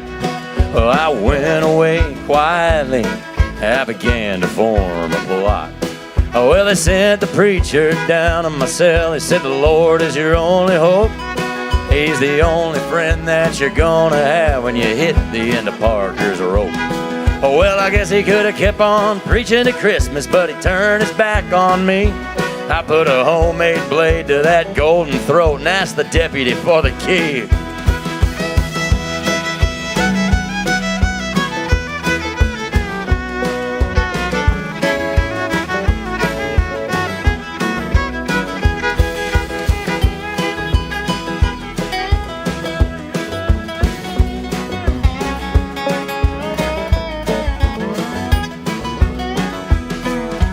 Well, I went away quietly, I began to form a plot. Oh, well, they sent the preacher down to my cell. He said the Lord is your only hope. He's the only friend that you're gonna have when you hit the end of Parker's rope. Oh, well, I guess he could have kept on preaching to Christmas, but he turned his back on me. I put a homemade blade to that golden throat and asked the deputy for the key.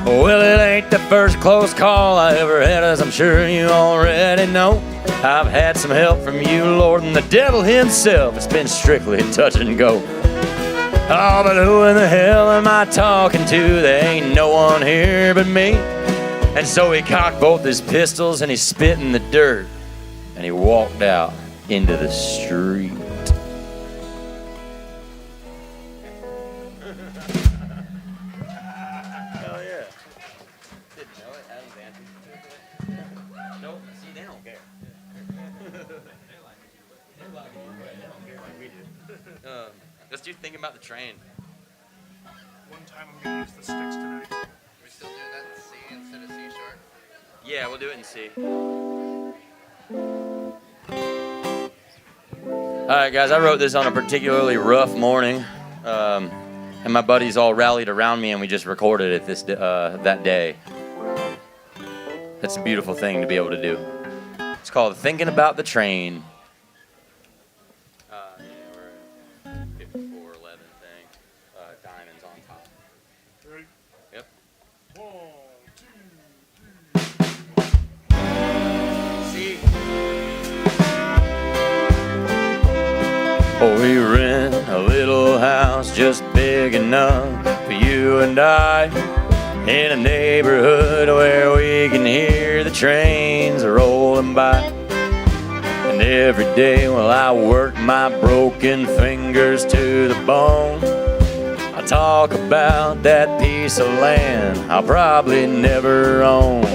Well, it ain't the first close call I ever had, as I'm sure you already know. I've had some help from you, Lord, and the devil himself. It's been strictly touch and go. Oh, but who in the hell am I talking to? There ain't no one here but me. And so he cocked both his pistols and he spit in the dirt and he walked out into the street. Let's do Think About the Train. I'm gonna use the sticks tonight. Are we still doing that in C instead of C sharp? Yeah, we'll do it in C. All right, guys, I wrote this on a particularly rough morning, and my buddies all rallied around me, and we just recorded it that day. That's a beautiful thing to be able to do. It's called Thinking About the Train. We're 5411 thing. Diamonds on top. Ready? Yep. 1, 2, 3. Oh, we rent a little house just big enough for you and I, in a neighborhood where we can hear the trains rolling by. And every day while I work my broken fingers to the bone, I talk about that piece of land I'll probably never own.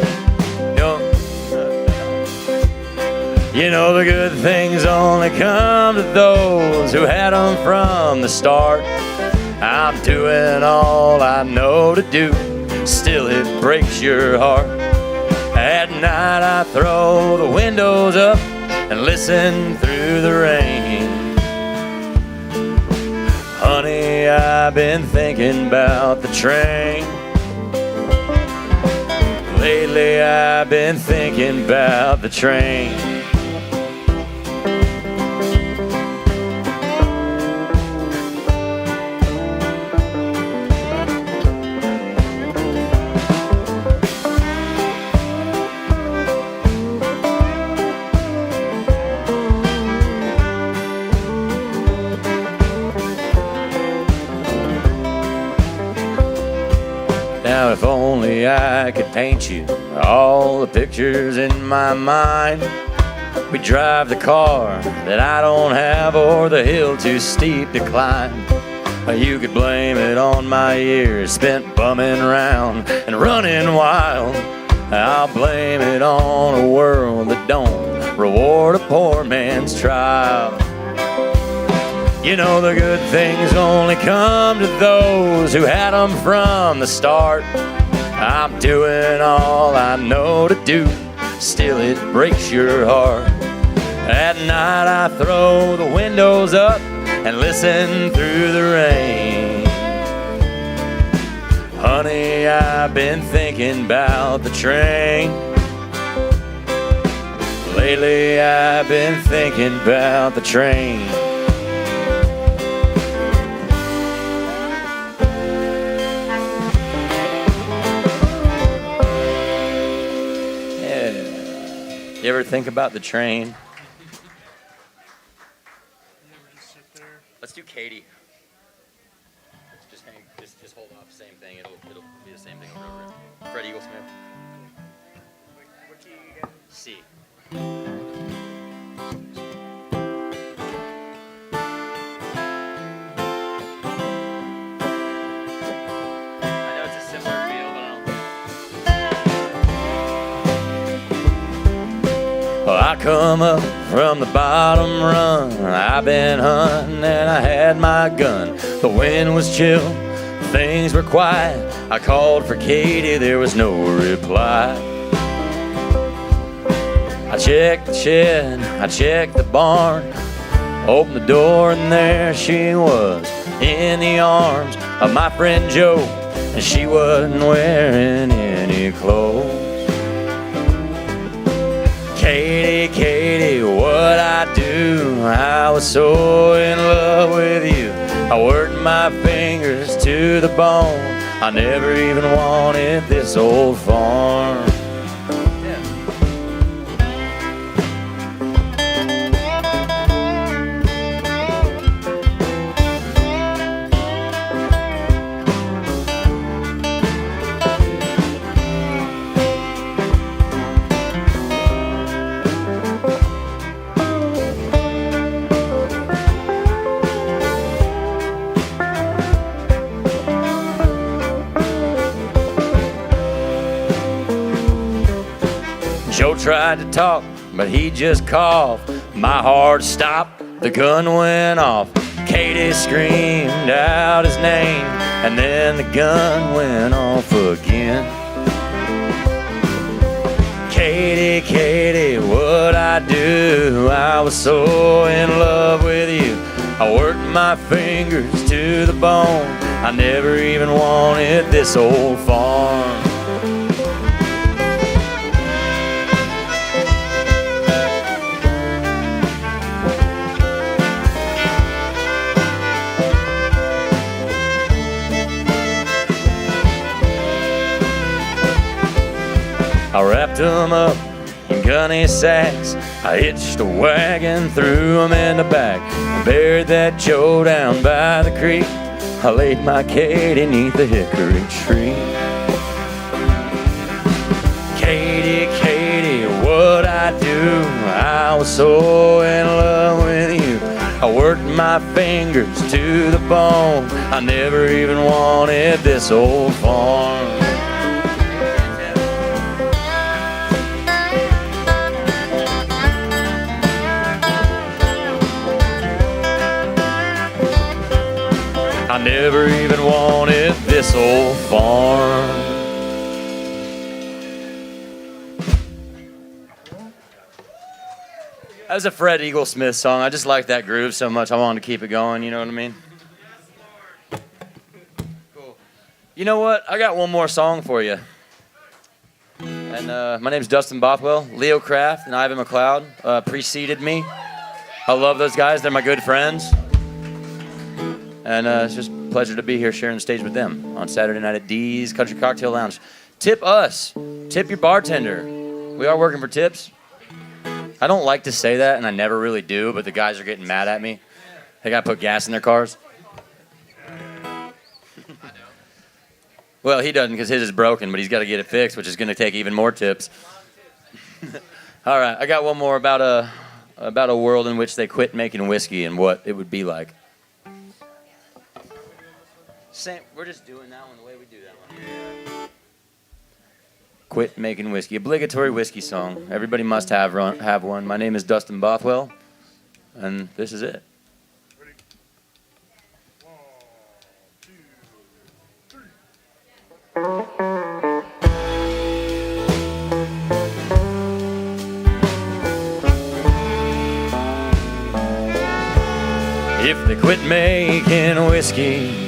You know the good things only come to those who had them from the start. I'm doing all I know to do, still it breaks your heart. At night I throw the windows up and listen through the rain. Honey, I've been thinking about the train. Lately I've been thinking about the train. Now if only I could paint you all the pictures in my mind. We'd drive the car that I don't have or the hill too steep to climb. You could blame it on my years spent bumming around and running wild. I'll blame it on a world that don't reward a poor man's trial. You know the good things only come to those who had them from the start. I'm doing all I know to do, still it breaks your heart. At night I throw the windows up and listen through the rain. Honey, I've been thinking about the train. Lately I've been thinking about the train. You ever think about the train? Let's do Katie. Just hold off. Same thing. It'll be the same thing over and over. Fred Eaglesmith. What key again? C. I know it's a similar feel, but I don't. Well, I come up from the bottom run. I've been hunting and I had my gun. The wind was chill, things were quiet. I called for Katie, there was no reply. I checked the shed, I checked the barn, opened the door and there she was, in the arms of my friend Joe, and she wasn't wearing any clothes. Katie, Katie, what'd I do? I was so in love with you. I worked my fingers to the bone. I never even wanted this old farm. Joe tried to talk, but he just coughed. My heart stopped, the gun went off. Katie screamed out his name, and then the gun went off again. Katie, Katie, what'd I do? I was so in love with you. I worked my fingers to the bone. I never even wanted this old farm. I wrapped them up in gunny sacks. I hitched a wagon, threw them in the back. I buried that Joe down by the creek. I laid my Katie neath the hickory tree. Katie, Katie, what'd I do? I was so in love with you. I worked my fingers to the bone. I never even wanted this old farm. I never even wanted this old farm. That was a Fred Eaglesmith song. I just like that groove so much. I wanted to keep it going, you know what I mean? Cool. You know what? I got one more song for you. And my name's Dustin Bothwell. Leo Kraft and Ivan McLeod preceded me. I love those guys. They're my good friends. And it's just a pleasure to be here sharing the stage with them on Saturday night at D's Country Cocktail Lounge. Tip us. Tip your bartender. We are working for tips. I don't like to say that, and I never really do, but the guys are getting mad at me. They got to put gas in their cars. Well, he doesn't because his is broken, but he's got to get it fixed, which is going to take even more tips. All right, I got one more about a world in which they quit making whiskey and what it would be like. Same, we're just doing that one the way we do that one. Quit making whiskey. Obligatory whiskey song. Everybody must have one. My name is Dustin Bothwell, and this is it. Ready? 1, 2, 3. If they quit making whiskey,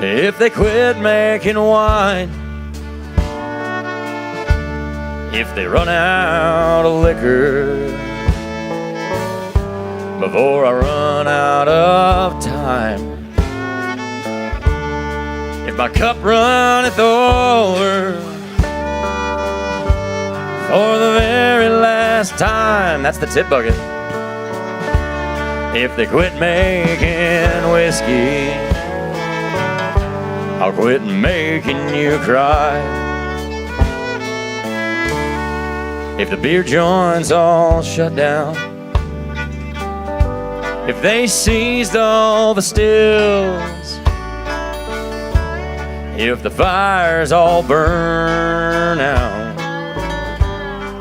if they quit making wine, if they run out of liquor before I run out of time, if my cup runneth over for the very last time, that's the tip bucket. If they quit making whiskey, I'll quit making you cry. If the beer joints all shut down, if they seized all the stills, if the fires all burn out,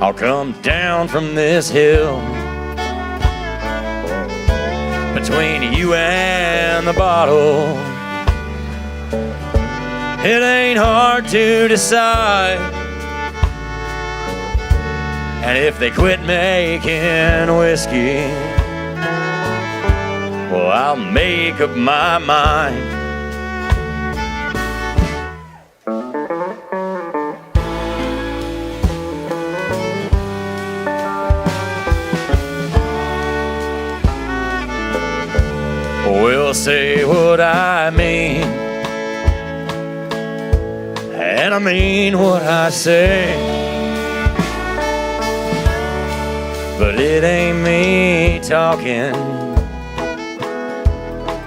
I'll come down from this hill between you and the bottle. It ain't hard to decide. And if they quit making whiskey, well, I'll make up my mind. Well, say what I mean, and I mean what I say. But it ain't me talking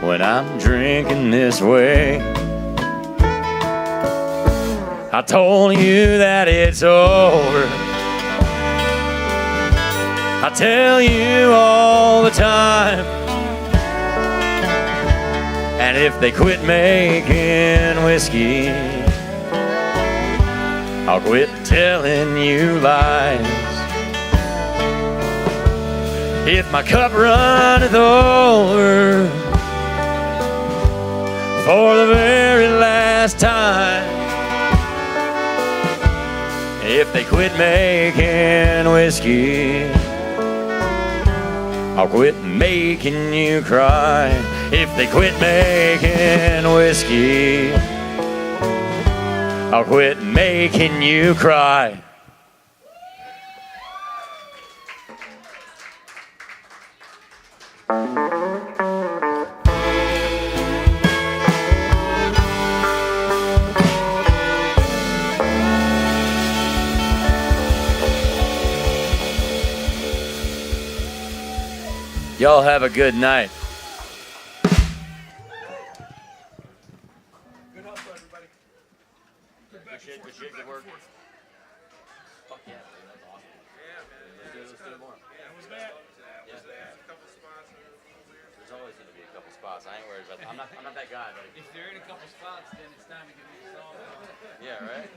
when I'm drinking this way. I told you that it's over. I tell you all the time. And if they quit making whiskey, I'll quit telling you lies. If my cup runneth over for the very last time, if they quit making whiskey, I'll quit making you cry. If they quit making whiskey, I'll quit making you cry. Y'all have a good night. Good hustle, everybody. Good back and forth, good back and forth. Fuck yeah, dude, that's awesome. Yeah, man. Let's do it more. That was that. A couple spots. There's always going to be a couple spots. I ain't worried about that. I'm not that guy, buddy. If there ain't a couple spots, then it's time to get me a song. Yeah, right?